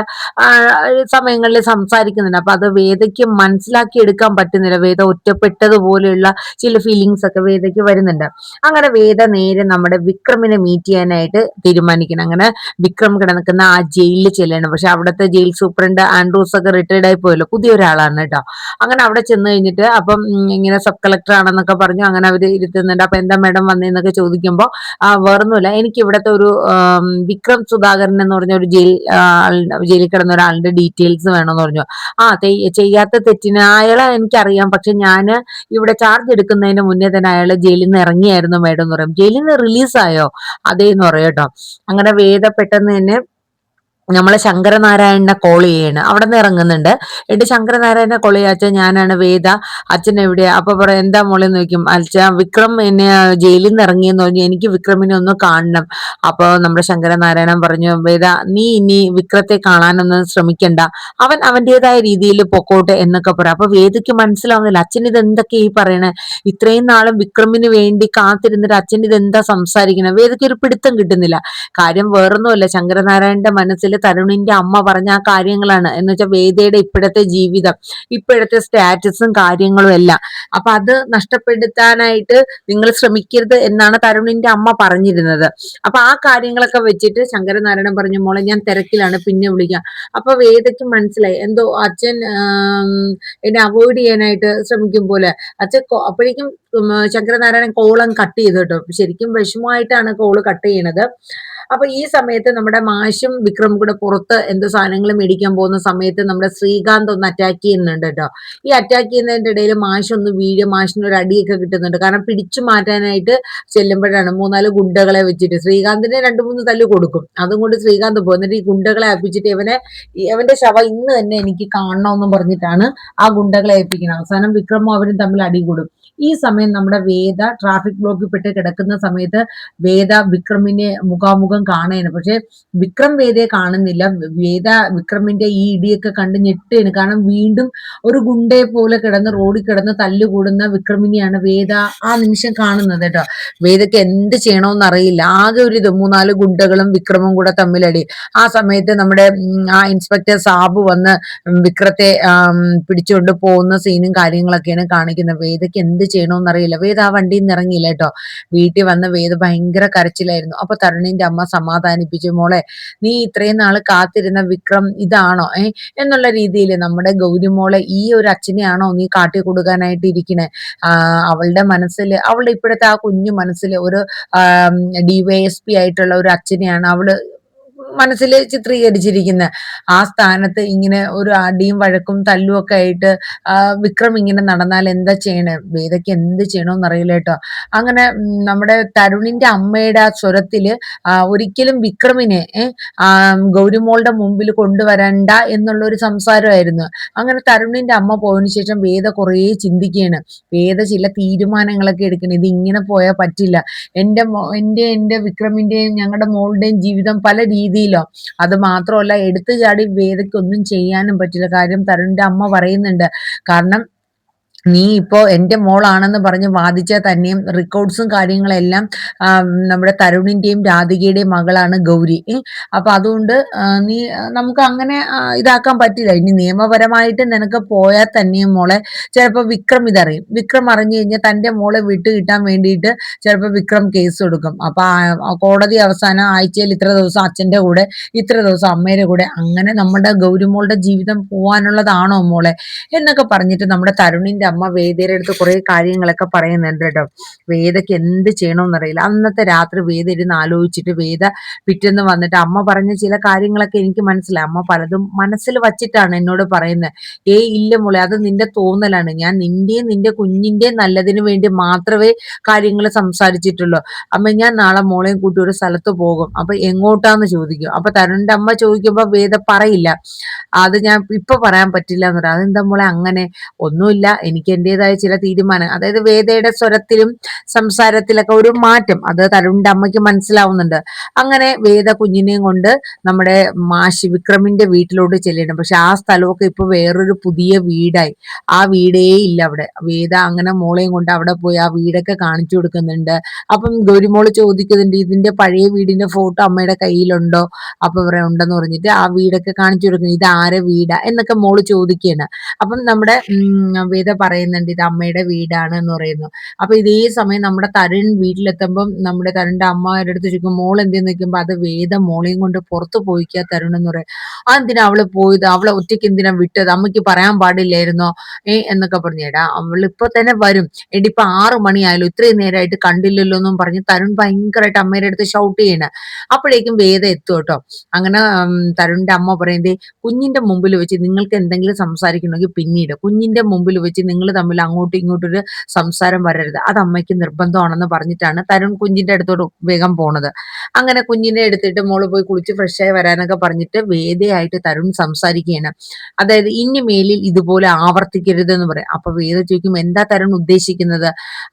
സമയങ്ങളിൽ സംസാരിക്കുന്നുണ്ട്. അപ്പൊ അത് വേദയ്ക്ക് മനസ്സിലാക്കി എടുക്കാൻ പറ്റുന്നില്ല. വേദ ഒറ്റപ്പെട്ടതുപോലെയുള്ള ചില ഫീലിങ്സ് ഒക്കെ വേദയ്ക്ക് വരുന്നുണ്ട്. അങ്ങനെ വേദ നേരെ നമ്മുടെ വിക്രമിനെ മീറ്റ് ചെയ്യാനായിട്ട് തീരുമാനിക്കണം. അങ്ങനെ വിക്രം കിടന്നിക്കുന്ന ആ ജയിലിൽ ചെല്ലണം. പക്ഷെ അവിടുത്തെ ജയിൽ സൂപ്രണ്ട് ആൻഡ്രൂസ് ഒക്കെ റിട്ടയർഡ് ആയി പോയല്ലോ, പുതിയൊരാളാണ് കേട്ടോ. അങ്ങനെ അവിടെ ചെന്ന് കഴിഞ്ഞിട്ട് അപ്പം ഇങ്ങനെ സബ് കളക്ടർ ആണെന്നൊക്കെ പറഞ്ഞു. അങ്ങനെ അവര് ഇരുത്തുന്നുണ്ട്. അപ്പൊ എന്താ മാഡം വന്നതെന്നൊക്കെ ചോദിക്കുമ്പോൾ വേറൊന്നുമില്ല, എനിക്ക് ഇവിടുത്തെ ഒരു വിക്രം സുധാകരൻ എന്ന് പറഞ്ഞ ഒരു ജയിലിൽ കിടന്ന ഒരാളുടെ ഡീറ്റെയിൽസ് വേണമെന്ന് പറഞ്ഞു. ചെയ്യാത്ത തെറ്റിന് അയാളെ എനിക്കറിയാം, പക്ഷെ ഞാൻ ഇവിടെ ചാർജ് എടുക്കുന്നതിന് മുന്നേ തന്നെ അയാൾ ജയിലിൽ നിന്ന് ഇറങ്ങിയായിരുന്നു മാഡം എന്ന് പറയും. ജയിലിൽ നിന്ന് റിലീസായോ? അതേന്ന് പറയും കേട്ടോ. അങ്ങനെ വേദ പെട്ടെന്ന് തന്നെ നമ്മളെ ശങ്കരനാരായണനെ കോൾ ചെയ്യാണ്. അവിടെ നിന്ന് ഇറങ്ങുന്നുണ്ട്. എന്നിട്ട് ശങ്കരനാരായണനെ കോൾ ചെയ്യാച്ച, ഞാനാണ് വേദ, അച്ഛൻ എവിടെയാ? അപ്പൊ പറയാം, എന്താ മോളെന്ന് ചോദിക്കും. അച്ഛ വിക്രം എന്നെ ജയിലിൽ നിന്ന് ഇറങ്ങിയെന്ന് പറഞ്ഞു, എനിക്ക് വിക്രമിനെ ഒന്ന് കാണണം. അപ്പൊ നമ്മുടെ ശങ്കരനാരായണൻ പറഞ്ഞു, വേദ നീ ഇനി വിക്രത്തെ കാണാനൊന്നും ശ്രമിക്കണ്ട, അവൻ അവൻ്റെതായ രീതിയിൽ പൊക്കോട്ടെ എന്നൊക്കെ പറയാം. അപ്പൊ വേദയ്ക്ക് മനസ്സിലാവുന്നില്ല, അച്ഛൻ ഇത് എന്തൊക്കെയാ ഈ പറയണേ? ഇത്രയും നാളും വിക്രമിന് വേണ്ടി കാത്തിരുന്നിട്ട് അച്ഛൻ ഇത് എന്താ സംസാരിക്കണേ? വേദയ്ക്ക് ഒരു പിടുത്തം കിട്ടുന്നില്ല. കാര്യം വേറൊന്നുമല്ല, ശങ്കരനാരായണന്റെ മനസ്സിൽ തരുണിന്റെ അമ്മ പറഞ്ഞ ആ കാര്യങ്ങളാണ്. എന്ന് വെച്ചാൽ വേദയുടെ ഇപ്പോഴത്തെ ജീവിതം, ഇപ്പോഴത്തെ സ്റ്റാറ്റസും കാര്യങ്ങളും എല്ലാം. അപ്പൊ അത് നഷ്ടപ്പെടുത്താനായിട്ട് നിങ്ങൾ ശ്രമിക്കരുത് എന്നാണ് തരുണിന്റെ അമ്മ പറഞ്ഞിരുന്നത്. അപ്പൊ ആ കാര്യങ്ങളൊക്കെ വെച്ചിട്ട് ശങ്കരനാരായണൻ പറഞ്ഞു, മോളെ ഞാൻ തിരക്കിലാണ്, പിന്നെ വിളിക്കാം. അപ്പൊ വേദയ്ക്ക് മനസ്സിലായി എന്തോ അച്ഛൻ എന്നെ അവോയ്ഡ് ചെയ്യാനായിട്ട് ശ്രമിക്കും പോലെ. അച്ഛൻ അപ്പോഴേക്കും ശങ്കരനാരായണൻ കോളം കട്ട് ചെയ്തു കേട്ടോ. ശരിക്കും വിഷമമായിട്ടാണ് കോള് കട്ട് ചെയ്യണത്. അപ്പൊ ഈ സമയത്ത് നമ്മുടെ മാഷും വിക്രമും കൂടെ പുറത്ത് എന്തോ സാധനങ്ങൾ മേടിക്കാൻ പോകുന്ന സമയത്ത് നമ്മുടെ ശ്രീകാന്ത് ഒന്ന് അറ്റാക്ക് ചെയ്യുന്നുണ്ട് കേട്ടോ. ഈ അറ്റാക്ക് ചെയ്യുന്നതിന്റെ ഇടയിൽ മാഷ് ഒന്ന് വീഴും, മാഷിന് ഒരു അടിയൊക്കെ കിട്ടുന്നുണ്ട്. കാരണം പിടിച്ചു മാറ്റാനായിട്ട് ചെല്ലുമ്പോഴാണ് മൂന്നാല് ഗുണ്ടകളെ വെച്ചിട്ട് ശ്രീകാന്തിനെ 2-3 തല്ല് കൊടുക്കും. അതും കൊണ്ട് ശ്രീകാന്ത് പോകും. എന്നിട്ട് ഈ ഗുണ്ടകളെ ഏൽപ്പിച്ചിട്ട് അവന്റെ ശവം ഇന്ന് തന്നെ എനിക്ക് കാണണമെന്നും പറഞ്ഞിട്ടാണ് ആ ഗുണ്ടകളെ ഏൽപ്പിക്കുന്നത്. അവസാനം വിക്രമും അവരും തമ്മിൽ അടികൂടും. ഈ സമയം നമ്മുടെ വേദ ട്രാഫിക് ബ്ലോക്കിൽ പെട്ട് കിടക്കുന്ന സമയത്ത് വേദ വിക്രമിനെ മുഖാമുഖം കാണുകയാണ്. പക്ഷെ വിക്രം വേദയെ കാണുന്നില്ല. വേദ വിക്രമിന്റെ ഈ ഇടിയൊക്കെ കണ്ട് ഞെട്ടുകയാണ്. കാരണം വീണ്ടും ഒരു ഗുണ്ടയെ പോലെ കിടന്ന് റോഡിൽ കിടന്ന് തല്ലുകൂടുന്ന വിക്രമിനെയാണ് വേദ ആ നിമിഷം കാണുന്നത് കേട്ടോ. വേദയ്ക്ക് എന്ത് ചെയ്യണമെന്ന് അറിയില്ല. ആകെ ഒരു 3-4 ഗുണ്ടകളും വിക്രമും കൂടെ തമ്മിലടി. ആ സമയത്ത് നമ്മുടെ ആ ഇൻസ്പെക്ടർ സാബു വന്ന് വിക്രത്തെ പിടിച്ചുകൊണ്ട് പോകുന്ന സീനും കാര്യങ്ങളൊക്കെയാണ് കാണിക്കുന്നത്. വേദയ്ക്ക് എന്ത് ചെയ്യണമെന്ന് അറിയില്ല. വേദ ആ വണ്ടിയിൽ നിന്ന് ഇറങ്ങിയില്ല കേട്ടോ. വീട്ടിൽ വന്ന് വേദ ഭയങ്കര കരച്ചിലായിരുന്നു. അപ്പൊ തരുണിന്റെ അമ്മ സമാധാനിപ്പിച്ചു, മോളെ നീ ഇത്രയും നാള് കാത്തിരുന്ന വിക്രം ഇതാണോ എന്നുള്ള രീതിയിൽ നമ്മുടെ ഗൗരിമോളെ ഈ ഒരു അച്ഛനെയാണോ നീ കാട്ടി കൊടുക്കാനായിട്ട് ഇരിക്കണേ? അവളുടെ മനസ്സിൽ, അവളുടെ ഇപ്പോഴത്തെ ആ കുഞ്ഞു മനസ്സിൽ ഒരു DYSP ആയിട്ടുള്ള ഒരു അച്ഛനെയാണ് അവള് മനസ്സിൽ ചിത്രീകരിച്ചിരിക്കുന്നത്. ആ സ്ഥാനത്ത് ഇങ്ങനെ ഒരു അടിയും വഴക്കും തല്ലും ഒക്കെ ആയിട്ട് വിക്രം ഇങ്ങനെ നടന്നാൽ എന്താ ചെയ്യണേ? വേദയ്ക്ക് എന്ത് ചെയ്യണമെന്ന് അറിയില്ല കേട്ടോ. അങ്ങനെ നമ്മുടെ തരുണിന്റെ അമ്മയുടെ ആ സ്വരത്തില് ഒരിക്കലും വിക്രമിനെ ഗൗരിമോളുടെ മുമ്പിൽ കൊണ്ടുവരണ്ട എന്നുള്ള ഒരു സംസാരമായിരുന്നു. അങ്ങനെ തരുണിന്റെ അമ്മ പോയതിനു ശേഷം വേദ കുറേ ചിന്തിക്കുകയാണ്. വേദ ചില തീരുമാനങ്ങളൊക്കെ എടുക്കണം. ഇത് ഇങ്ങനെ പോയാൽ പറ്റില്ല. എന്റെ വിക്രമിന്റെയും ഞങ്ങളുടെ മോളുടെയും ജീവിതം പല രീതിയിലോ. അത് മാത്രമല്ല, എടുത്തു ചാടി വേദയ്ക്കൊന്നും ചെയ്യാനും പറ്റില്ല. കാര്യം തരുണിന്റെ അമ്മ പറയുന്നുണ്ട്, കാരണം നീ ഇപ്പോ എന്റെ മോളാണെന്ന് പറഞ്ഞ് വാദിച്ചാൽ തന്നെയും റെക്കോർഡ്സും കാര്യങ്ങളെല്ലാം നമ്മുടെ തരുണിന്റെയും രാധികയുടെയും മകളാണ് ഗൗരി. അപ്പൊ അതുകൊണ്ട് നീ നമുക്ക് അങ്ങനെ ഇതാക്കാൻ പറ്റില്ല. ഇനി നിയമപരമായിട്ട് നിനക്ക് പോയാൽ തന്നെയും മോളെ ചിലപ്പോ വിക്രം ഇതറിയും. വിക്രം അറിഞ്ഞു കഴിഞ്ഞാൽ തന്റെ മോളെ വിട്ടു കിട്ടാൻ വേണ്ടിയിട്ട് ചിലപ്പോ വിക്രം കേസ് കൊടുക്കും. അപ്പൊ കോടതി അവസാനം ആഴ്ചയിൽ ഇത്ര ദിവസം അച്ഛന്റെ കൂടെ, ഇത്ര ദിവസം അമ്മയുടെ കൂടെ, അങ്ങനെ നമ്മുടെ ഗൗരിമോളുടെ ജീവിതം പോവാനുള്ളതാണോ മോളെ എന്നൊക്കെ പറഞ്ഞിട്ട് നമ്മുടെ തരുണിന്റെ അമ്മ വേദയുടെ അടുത്ത് കുറെ കാര്യങ്ങളൊക്കെ പറയുന്നുണ്ട് കേട്ടോ. വേദയ്ക്ക് എന്ത് ചെയ്യണമെന്നറിയില്ല. അന്നത്തെ രാത്രി വേദ ഇരുന്ന് ആലോചിച്ചിട്ട് വേദ പിറ്റേന്ന് വന്നിട്ട് അമ്മ പറഞ്ഞ ചില കാര്യങ്ങളൊക്കെ എനിക്ക് മനസ്സിലായി. അമ്മ പലതും മനസ്സിൽ വച്ചിട്ടാണ് എന്നോട് പറയുന്നത്. ഇല്ല മോളെ, അത് നിന്റെ തോന്നലാണ്. ഞാൻ നിന്റെയും നിന്റെ കുഞ്ഞിന്റെയും നല്ലതിന് വേണ്ടി മാത്രമേ കാര്യങ്ങൾ സംസാരിച്ചിട്ടുള്ളൂ. അമ്മ ഞാൻ നാളെ മോളെയും കൂട്ടി ഒരു സ്ഥലത്ത് പോകും. അപ്പൊ എങ്ങോട്ടാന്ന് ചോദിക്കും. അപ്പൊ തരുണിന്റെ അമ്മ ചോദിക്കുമ്പോ വേദ പറയില്ല. അത് ഞാൻ ഇപ്പൊ പറയാൻ പറ്റില്ല എന്ന് പറയാം. അതെന്താ മോളെ അങ്ങനെ? ഒന്നുമില്ല, എനിക്ക് എന്റേതായ ചില തീരുമാനം, അതായത് വേദയുടെ സ്വരത്തിലും സംസാരത്തിലൊക്കെ ഒരു മാറ്റം അത് തരുണിന്റെ അമ്മയ്ക്ക് മനസ്സിലാവുന്നുണ്ട്. അങ്ങനെ വേദ കുഞ്ഞിനെയും കൊണ്ട് നമ്മുടെ മാഷി വിക്രമിന്റെ വീട്ടിലോട്ട് ചെല്ലണം. പക്ഷെ ആ സ്ഥലമൊക്കെ ഇപ്പൊ വേറൊരു പുതിയ വീടായി. ആ വീടേ ഇല്ല അവിടെ. വേദ അങ്ങനെ മോളെയും കൊണ്ട് അവിടെ പോയി ആ വീടൊക്കെ കാണിച്ചു കൊടുക്കുന്നുണ്ട്. അപ്പം ഗൗരിമോള് ചോദിക്കുന്നുണ്ട്, ഇതിന്റെ പഴയ വീടിന്റെ ഫോട്ടോ അമ്മയുടെ കയ്യിലുണ്ടോ? അപ്പൊ ഇവിടെ ഉണ്ടെന്ന് പറഞ്ഞിട്ട് ആ വീടൊക്കെ കാണിച്ചു കൊടുക്കുന്നു. ഇത് ആരെ വീടാ എന്നൊക്കെ മോള് ചോദിക്കുകയാണ്. അപ്പം നമ്മുടെ വേദ പറയുന്നുണ്ട് ഇത് അമ്മയുടെ വീടാണ് എന്ന് പറയുന്നു. അപ്പൊ ഇതേ സമയം നമ്മുടെ തരുൺ വീട്ടിലെത്തുമ്പം നമ്മുടെ തരുണിന്റെ അമ്മയുടെ അടുത്ത് ചോദിക്കും, മോൾ എന്തെന്ന് നിൽക്കുമ്പോ അത് വേദ മോളെയും കൊണ്ട് പുറത്തു പോയിക്കാ തരുൺ എന്ന് പറയും. എന്തിനാ അവള് പോയത്? അവളെ ഒറ്റയ്ക്ക് എന്തിനാ വിട്ടത്? അമ്മയ്ക്ക് പറയാൻ പാടില്ലായിരുന്നോ എന്നൊക്കെ പറഞ്ഞു. എടാ അവൾ ഇപ്പൊ തന്നെ വരും. ഇപ്പൊ 6 മണിയായാലും ഇത്രയും നേരമായിട്ട് കണ്ടില്ലല്ലോ എന്നും പറഞ്ഞ് തരുൺ ഭയങ്കരമായിട്ട് അമ്മയുടെ അടുത്ത് ഷൗട്ട് ചെയ്യണ. അപ്പോഴേക്കും വേദ എത്തും കേട്ടോ. അങ്ങനെ തരുണിന്റെ അമ്മ പറയുന്നത്, കുഞ്ഞിന്റെ മുമ്പിൽ വെച്ച് നിങ്ങൾക്ക് എന്തെങ്കിലും സംസാരിക്കണമെങ്കിൽ പിന്നീട്, കുഞ്ഞിന്റെ മുമ്പിൽ വെച്ച് നിങ്ങൾ തമ്മിൽ അങ്ങോട്ടും ഇങ്ങോട്ടൊരു സംസാരം വരരുത്, അത് അമ്മയ്ക്ക് നിർബന്ധമാണെന്ന് പറഞ്ഞിട്ടാണ് തരുൺ കുഞ്ഞിന്റെ അടുത്തോട്ട് വേഗം പോണത്. അങ്ങനെ കുഞ്ഞിനെ എടുത്തിട്ട് മോള് പോയി കുളിച്ച് ഫ്രഷായി വരാനൊക്കെ പറഞ്ഞിട്ട് വേദയായിട്ട് തരുൺ സംസാരിക്കുകയാണ്. അതായത് ഇനി മേലിൽ ഇതുപോലെ ആവർത്തിക്കരുത് എന്ന് പറയും. അപ്പൊ വേദ ചോദിക്കും, എന്താ തരുൺ ഉദ്ദേശിക്കുന്നത്?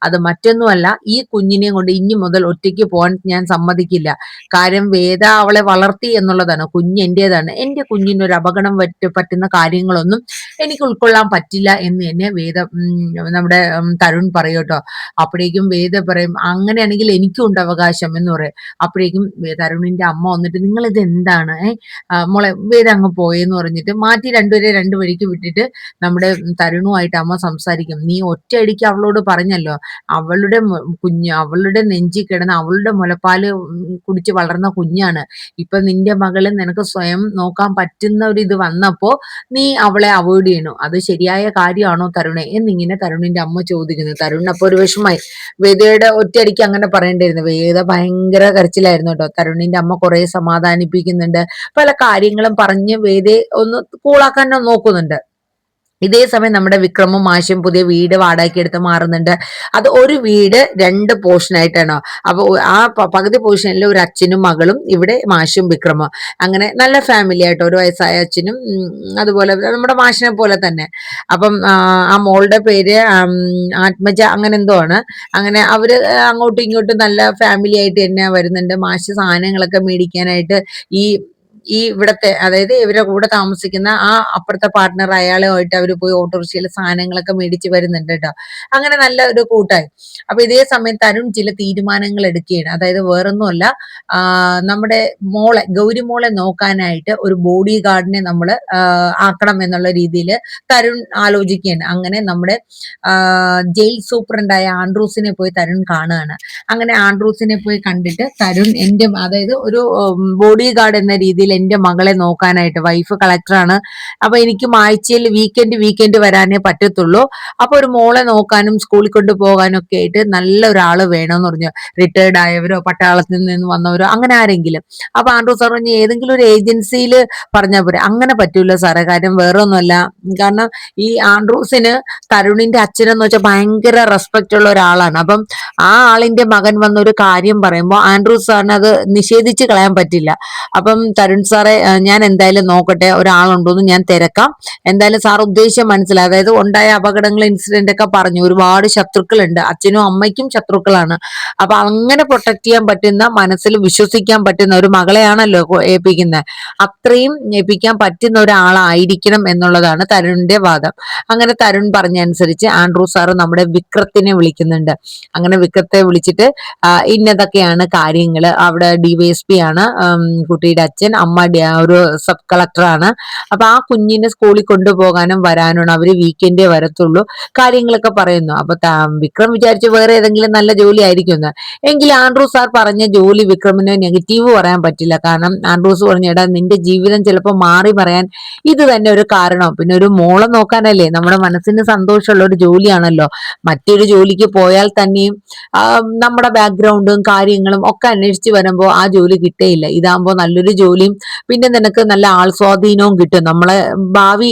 അത് മറ്റൊന്നുമല്ല, ഈ കുഞ്ഞിനെ കൊണ്ട് ഇനി മുതൽ ഒറ്റയ്ക്ക് പോകാൻ ഞാൻ സമ്മതിക്കില്ല. കാര്യം വേദ അവളെ വളർത്തി എന്നുള്ളതാണ്. കുഞ്ഞ് എന്റേതാണ്. എന്റെ കുഞ്ഞിനൊരു അപകടം പറ്റുന്ന കാര്യങ്ങളൊന്നും എനിക്ക് ഉൾക്കൊള്ളാൻ പറ്റില്ല എന്ന് തന്നെ വേദ നമ്മുടെ തരുൺ പറയും കേട്ടോ. അപ്പോഴേക്കും വേദ പറയും അങ്ങനെയാണെങ്കിൽ എനിക്കും ഉണ്ട് അവകാശം എന്ന് പറയും. അപ്പോഴേക്കും തരുണിന്റെ അമ്മ വന്നിട്ട് നിങ്ങൾ ഇത് എന്താണ് മോളെ വേദ അങ്ങ് പോയെന്ന് പറഞ്ഞിട്ട് മാറ്റി രണ്ടുപേരെ രണ്ടു വഴിക്ക് വിട്ടിട്ട് നമ്മുടെ തരുണുമായിട്ട് അമ്മ സംസാരിക്കും. നീ ഒറ്റയടിക്ക് അവളോട് പറഞ്ഞല്ലോ, അവളുടെ കുഞ്ഞ് അവളുടെ നെഞ്ചി കിടന്ന് അവളുടെ മുലപ്പാല് കുടിച്ച് വളർന്ന കുഞ്ഞാണ്. ഇപ്പൊ നിന്റെ മകള് നിനക്ക് സ്വയം നോക്കാൻ പറ്റുന്ന ഒരു ഇത് വന്നപ്പോ നീ അവളെ അവോയ്ഡ് ചെയ്യണു. അത് ശരിയായ കാര്യമാണോ തരുണെ എന്നിങ്ങനെ തരുണിന്റെ അമ്മ ചോദിക്കുന്നു. തരുണിന് അപ്പൊ ഒരു വിഷമായി. വേദയുടെ ഒറ്റയടിക്ക് അങ്ങനെ പറയേണ്ടിയിരുന്നു. വേദ ഭയങ്കര കരച്ചിലായിരുന്നു കേട്ടോ. തരുണിന്റെ അമ്മ കുറെ സമാധാനിപ്പിക്കുന്നുണ്ട്, പല കാര്യങ്ങളും പറഞ്ഞ് വേദയെ ഒന്ന് കൂളാക്കാൻ നോക്കുന്നുണ്ട്. ഇതേ സമയം നമ്മുടെ വിക്രമും മാഷും പുതിയ വീട് വാടകയ്ക്ക് എടുത്ത് മാറുന്നുണ്ട്. അത് ഒരു വീട് 2 പോർഷനായിട്ടാണ്. അപ്പൊ ആ പകുതി പോർഷനിൽ ഒരു അച്ഛനും മകളും, ഇവിടെ മാഷും വിക്രമും. അങ്ങനെ നല്ല ഫാമിലി ആയിട്ട് ഒരു വയസ്സായ അച്ഛനും അതുപോലെ നമ്മുടെ മാഷിനെ പോലെ തന്നെ. അപ്പം ആ മോളുടെ പേര് ആത്മജ അങ്ങനെ എന്തോ ആണ്. അങ്ങനെ അവര് അങ്ങോട്ടും ഇങ്ങോട്ടും നല്ല ഫാമിലി ആയിട്ട് തന്നെ വരുന്നുണ്ട്. മാഷ് സാധനങ്ങളൊക്കെ മേടിക്കാനായിട്ട് ഈ ഈ ഇവിടത്തെ, അതായത് ഇവരെ കൂടെ താമസിക്കുന്ന ആ അപ്പുറത്തെ പാർട്ട്ണർ അയാളുമായിട്ട് അവർ പോയി ഓട്ടോറിക്ഷയിൽ സാധനങ്ങളൊക്കെ മേടിച്ച് വരുന്നുണ്ട് കേട്ടോ. അങ്ങനെ നല്ല ഒരു കൂട്ടായി. അപ്പൊ ഇതേ സമയത്ത് തരുൺ ചില തീരുമാനങ്ങൾ എടുക്കുകയാണ്. അതായത് വേറൊന്നുമല്ല, നമ്മുടെ മോളെ ഗൗരി മോളെ നോക്കാനായിട്ട് ഒരു ബോഡി ഗാർഡിനെ നമ്മൾ ആക്കണം എന്നുള്ള രീതിയിൽ തരുൺ ആലോചിക്കുകയാണ്. അങ്ങനെ നമ്മുടെ ജയിൽ സൂപ്രണ്ടായ ആൻഡ്രൂസിനെ പോയി തരുൺ കാണുകയാണ്. അങ്ങനെ ആൻഡ്രൂസിനെ പോയി കണ്ടിട്ട് തരുൺ അതായത് ഒരു ബോഡി ഗാർഡ് എന്ന രീതിയിൽ എന്റെ മകളെ നോക്കാനായിട്ട്, വൈഫ് കളക്ടറാണ്, അപ്പൊ എനിക്ക് ആഴ്ചയിൽ വീക്കെൻഡ് വരാനേ പറ്റത്തുള്ളൂ. അപ്പൊ ഒരു മോളെ നോക്കാനും സ്കൂളിൽ കൊണ്ടുപോകാനും ഒക്കെ ആയിട്ട് നല്ല ഒരാള് വേണമെന്ന് പറഞ്ഞു. റിട്ടയർഡ് ആയവരോ പട്ടാളത്തിൽ നിന്ന് വന്നവരോ അങ്ങനെ ആരെങ്കിലും. അപ്പൊ ആൻഡ്രൂ സാർ പറഞ്ഞു ഏതെങ്കിലും ഒരു ഏജൻസിയിൽ പറഞ്ഞാൽ പോരെ. അങ്ങനെ പറ്റൂല സാറേ, കാര്യം വേറെ ഒന്നുമല്ല. കാരണം ഈ ആൻഡ്രൂസിന് തരുണിന്റെ അച്ഛനെന്ന് വെച്ചാൽ ഭയങ്കര റെസ്പെക്ട് ഉള്ള ഒരാളാണ്. അപ്പം ആ ആളിന്റെ മകൻ വന്ന ഒരു കാര്യം പറയുമ്പോൾ ആൻഡ്രൂ സാറിന് അത് നിഷേധിച്ച് കളയാൻ പറ്റില്ല. അപ്പം തരുൺ സാറെ ഞാൻ എന്തായാലും നോക്കട്ടെ, ഒരാളുണ്ടോന്ന് ഞാൻ തിരക്കാം. എന്തായാലും സാർ ഉദ്ദേശം മനസ്സിലായി. അതായത് ഉണ്ടായ അപകടങ്ങൾ ഇൻസിഡന്റ് ഒക്കെ പറഞ്ഞു. ഒരുപാട് ശത്രുക്കളുണ്ട്, അച്ഛനും അമ്മയ്ക്കും ശത്രുക്കളാണ്. അപ്പൊ അങ്ങനെ പ്രൊട്ടക്ട് ചെയ്യാൻ പറ്റുന്ന, മനസ്സിൽ വിശ്വസിക്കാൻ പറ്റുന്ന ഒരു മകളെയാണല്ലോ ഏൽപ്പിക്കുന്നത്. അത്രയും ഏൽപ്പിക്കാൻ പറ്റുന്ന ഒരാളായിരിക്കണം എന്നുള്ളതാണ് തരുണിന്റെ വാദം. അങ്ങനെ തരുൺ പറഞ്ഞനുസരിച്ച് ആൻഡ്രൂ സാറ് നമ്മുടെ വിക്രത്തിനെ വിളിക്കുന്നുണ്ട്. അങ്ങനെ വിക്രത്തെ വിളിച്ചിട്ട് ഇന്നതൊക്കെയാണ് കാര്യങ്ങള്. അവിടെ DYSP ആണ് കുട്ടിയുടെ അച്ഛൻ, അമ്മ ഒരു സബ് കളക്ടറാണ്. അപ്പൊ ആ കുഞ്ഞിനെ സ്കൂളിൽ കൊണ്ടുപോകാനും വരാനും അവര് വീക്കെൻഡേ വരത്തുള്ളൂ, കാര്യങ്ങളൊക്കെ പറയുന്നു. അപ്പൊ വിക്രം വിചാരിച്ചു വേറെ ഏതെങ്കിലും നല്ല ജോലി ആയിരിക്കും. എങ്കിൽ ആൻഡ്രൂ സാർ പറഞ്ഞ ജോലി വിക്രമിന് നെഗറ്റീവ് പറയാൻ പറ്റില്ല. കാരണം ആൻഡ്രൂസ് പറഞ്ഞു, എടാ നിന്റെ ജീവിതം ചിലപ്പോൾ മാറി പറയാൻ ഇത് തന്നെ ഒരു കാരണം. പിന്നെ ഒരു മോളെ നോക്കാനല്ലേ, നമ്മുടെ മനസ്സിന് സന്തോഷമുള്ള ഒരു ജോലിയാണല്ലോ. മറ്റൊരു ജോലിക്ക് പോയാൽ തന്നെയും നമ്മുടെ ബാക്ക്ഗ്രൗണ്ടും കാര്യങ്ങളും ഒക്കെ അന്വേഷിച്ച് വരുമ്പോൾ ആ ജോലി കിട്ടേയില്ല. ഇതാകുമ്പോൾ നല്ലൊരു ജോലിയും പിന്നെ നിനക്ക് നല്ല ആൾ സ്വാധീനവും കിട്ടും. നമ്മളെ ഭാവി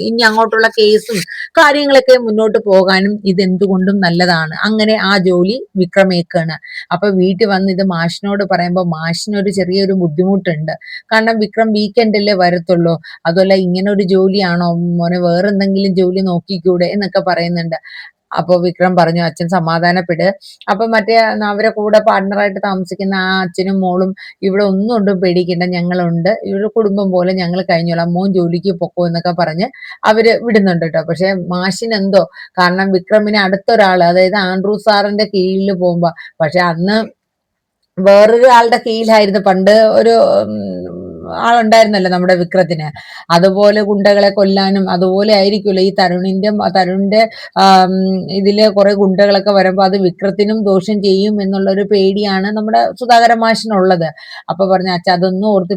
ഇനി അങ്ങോട്ടുള്ള കേസും കാര്യങ്ങളൊക്കെ മുന്നോട്ട് പോകാനും ഇതെന്തുകൊണ്ടും നല്ലതാണ്. അങ്ങനെ ആ ജോലി വിക്രമേക്കാണ്. അപ്പൊ വീട്ടിൽ വന്ന് ഇത് മാഷിനോട് പറയുമ്പോൾ മാഷിനൊരു ചെറിയൊരു ബുദ്ധിമുട്ടുണ്ട്. കാരണം വിക്രം വീക്കെൻഡിലേ വരത്തുള്ളൂ. അതുമല്ല ഇങ്ങനെ ഒരു ജോലിയാണോ മോനെ, വേറെന്തെങ്കിലും ജോലി നോക്കിക്കൂടെ എന്നൊക്കെ പറയുന്നുണ്ട്. അപ്പൊ വിക്രം പറഞ്ഞു അച്ഛൻ സമാധാനപ്പെട്. അപ്പൊ മറ്റേ അവരെ കൂടെ പാർട്ട്ണറായിട്ട് താമസിക്കുന്ന ആ അച്ഛനും മോളും ഇവിടെ ഒന്നും കൊണ്ടും പേടിക്കേണ്ട, ഞങ്ങളുണ്ട്, ഇവിടെ കുടുംബം പോലെ ഞങ്ങൾ കഴിഞ്ഞോളാം, മോൻ ജോലിക്ക് പൊക്കോ എന്നൊക്കെ പറഞ്ഞ് അവര് വിടുന്നുണ്ട് കേട്ടോ. പക്ഷെ മാഷിന് എന്തോ, കാരണം വിക്രമിന് അടുത്തൊരാള്, അതായത് ആൻഡ്രൂ സാറിന്റെ കീഴിൽ പോകുമ്പോ, പക്ഷെ അന്ന് വേറൊരു ആളുടെ കീഴിലായിരുന്നു പണ്ട് ഒരു ആളുണ്ടായിരുന്നല്ലോ നമ്മുടെ വിക്രത്തിന്. അതുപോലെ ഗുണ്ടകളെ കൊല്ലാനും അതുപോലെ ആയിരിക്കുമല്ലോ ഈ തരുണിന്റെ ഇതില് കുറെ ഗുണ്ടകളൊക്കെ വരുമ്പോ അത് വിക്രത്തിനും ദോഷം ചെയ്യും എന്നുള്ള ഒരു പേടിയാണ് നമ്മുടെ സുധാകര മാഷിനുള്ളത്. അപ്പൊ പറഞ്ഞ അച്ഛ അതൊന്നും ഓർത്ത്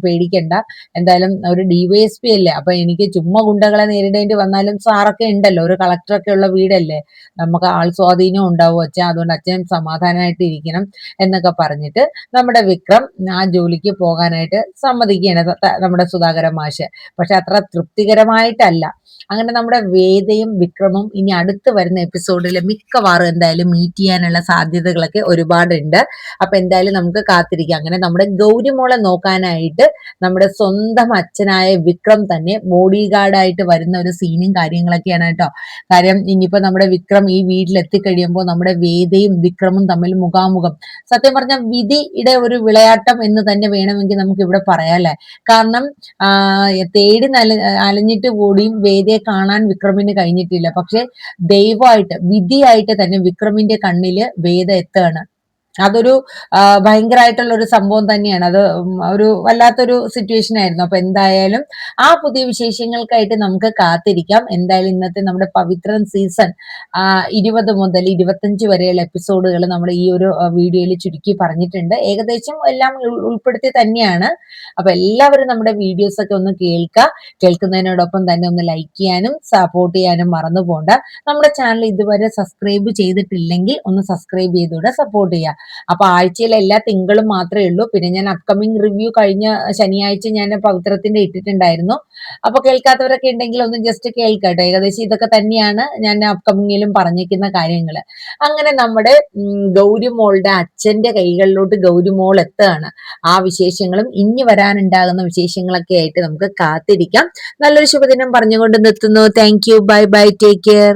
പേടിക്കണ്ട, എന്തായാലും ഒരു DYSP അല്ലേ, അപ്പൊ എനിക്ക് ചുമ്മാ ഗുണ്ടകളെ നേരിടേണ്ടി വന്നാലും സാറൊക്കെ ഉണ്ടല്ലോ, ഒരു കളക്ടറൊക്കെ ഉള്ള വീടല്ലേ, നമുക്ക് ആൾ സ്വാധീനം ഉണ്ടാവും അച്ഛൻ, അതുകൊണ്ട് അച്ഛൻ സമാധാനമായിട്ട് ഇരിക്കണം എന്നൊക്കെ പറഞ്ഞിട്ട് നമ്മുടെ വിക്രം ആ ജോലിക്ക് പോകാനായിട്ട് സമ്മതിക്കുകയാണ് നമ്മുടെ സുധാകരൻ മാഷ്. പക്ഷെ അത്ര തൃപ്തികരമായിട്ടല്ല. അങ്ങനെ നമ്മുടെ വേദയും വിക്രമും ഇനി അടുത്ത് വരുന്ന എപ്പിസോഡിൽ മിക്കവാറും എന്തായാലും മീറ്റ് ചെയ്യാനുള്ള സാധ്യതകളൊക്കെ ഒരുപാടുണ്ട്. അപ്പൊ എന്തായാലും നമുക്ക് കാത്തിരിക്കാം. അങ്ങനെ നമ്മുടെ ഗൗരിമോളെ നോക്കാനായിട്ട് നമ്മുടെ സ്വന്തം അച്ഛനായ വിക്രം തന്നെ ബോഡി ഗാർഡായിട്ട് വരുന്ന ഒരു സീനും കാര്യങ്ങളൊക്കെയാണ് കേട്ടോ. കാര്യം ഇനിയിപ്പോ നമ്മുടെ വിക്രം ഈ വീട്ടിൽ എത്തിക്കഴിയുമ്പോൾ നമ്മുടെ വേദയും വിക്രമും തമ്മിൽ മുഖാമുഖം, സത്യം പറഞ്ഞ വിധിയുടെ ഒരു വിളയാട്ടം എന്ന് തന്നെ വേണമെങ്കിൽ നമുക്ക് ഇവിടെ പറയാം അല്ലെ. കാരണം തേടി അലഞ്ഞിട്ട് കൂടിയും വേദയെ കാണാൻ വിക്രമിന് കഴിഞ്ഞിട്ടില്ല. പക്ഷെ ദൈവമായിട്ട് വിധിയായിട്ട് തന്നെ വിക്രമിന്റെ കണ്ണില് വേദ എത്തുകയാണ്. അതൊരു ഭയങ്കരമായിട്ടുള്ള ഒരു സംഭവം തന്നെയാണ്. അത് ഒരു വല്ലാത്തൊരു സിറ്റുവേഷൻ ആയിരുന്നു. അപ്പൊ എന്തായാലും ആ പുതിയ വിശേഷങ്ങൾക്കായിട്ട് നമുക്ക് കാത്തിരിക്കാം. എന്തായാലും ഇന്നത്തെ നമ്മുടെ പവിത്രൻ സീസൺ 20 മുതൽ 25 വരെയുള്ള എപ്പിസോഡുകൾ നമ്മൾ ഈ ഒരു വീഡിയോയിൽ ചുരുക്കി പറഞ്ഞിട്ടുണ്ട്. ഏകദേശം എല്ലാം ഉൾപ്പെടുത്തി തന്നെയാണ്. അപ്പൊ എല്ലാവരും നമ്മുടെ വീഡിയോസ് ഒക്കെ ഒന്ന് കേൾക്കുന്നതിനോടൊപ്പം തന്നെ ഒന്ന് ലൈക്ക് ചെയ്യാനും സപ്പോർട്ട് ചെയ്യാനും മറന്നു പോകണ്ട. നമ്മുടെ ചാനൽ ഇതുവരെ സബ്സ്ക്രൈബ് ചെയ്തിട്ടില്ലെങ്കിൽ ഒന്ന് സബ്സ്ക്രൈബ് ചെയ്തുകൂടെ സപ്പോർട്ട് ചെയ്യുക. അപ്പൊ ആഴ്ചയിൽ എല്ലാ തിങ്കളും മാത്രമേ ഉള്ളൂ. പിന്നെ ഞാൻ അപ്കമിങ് റിവ്യൂ കഴിഞ്ഞ ശനിയാഴ്ച ഞാൻ പവിത്രത്തിന്റെ ഇട്ടിട്ടുണ്ടായിരുന്നു. അപ്പൊ കേൾക്കാത്തവരൊക്കെ ഉണ്ടെങ്കിൽ ഒന്ന് ജസ്റ്റ് കേൾക്കട്ടെ. ഏകദേശം ഇതൊക്കെ തന്നെയാണ് ഞാൻ അപ്കമിങ്ങിലും പറഞ്ഞിരിക്കുന്ന കാര്യങ്ങൾ. അങ്ങനെ നമ്മുടെ ഗൗരിമോളുടെ അച്ഛന്റെ കൈകളിലോട്ട് ഗൗരിമോൾ എത്തുകയാണ്. ആ വിശേഷങ്ങളും ഇനി വരാനുണ്ടാകുന്ന വിശേഷങ്ങളൊക്കെ ആയിട്ട് നമുക്ക് കാത്തിരിക്കാം. നല്ലൊരു ശുഭദിനം പറഞ്ഞുകൊണ്ട് നിർത്തുന്നു. Thank you, bye bye, take care.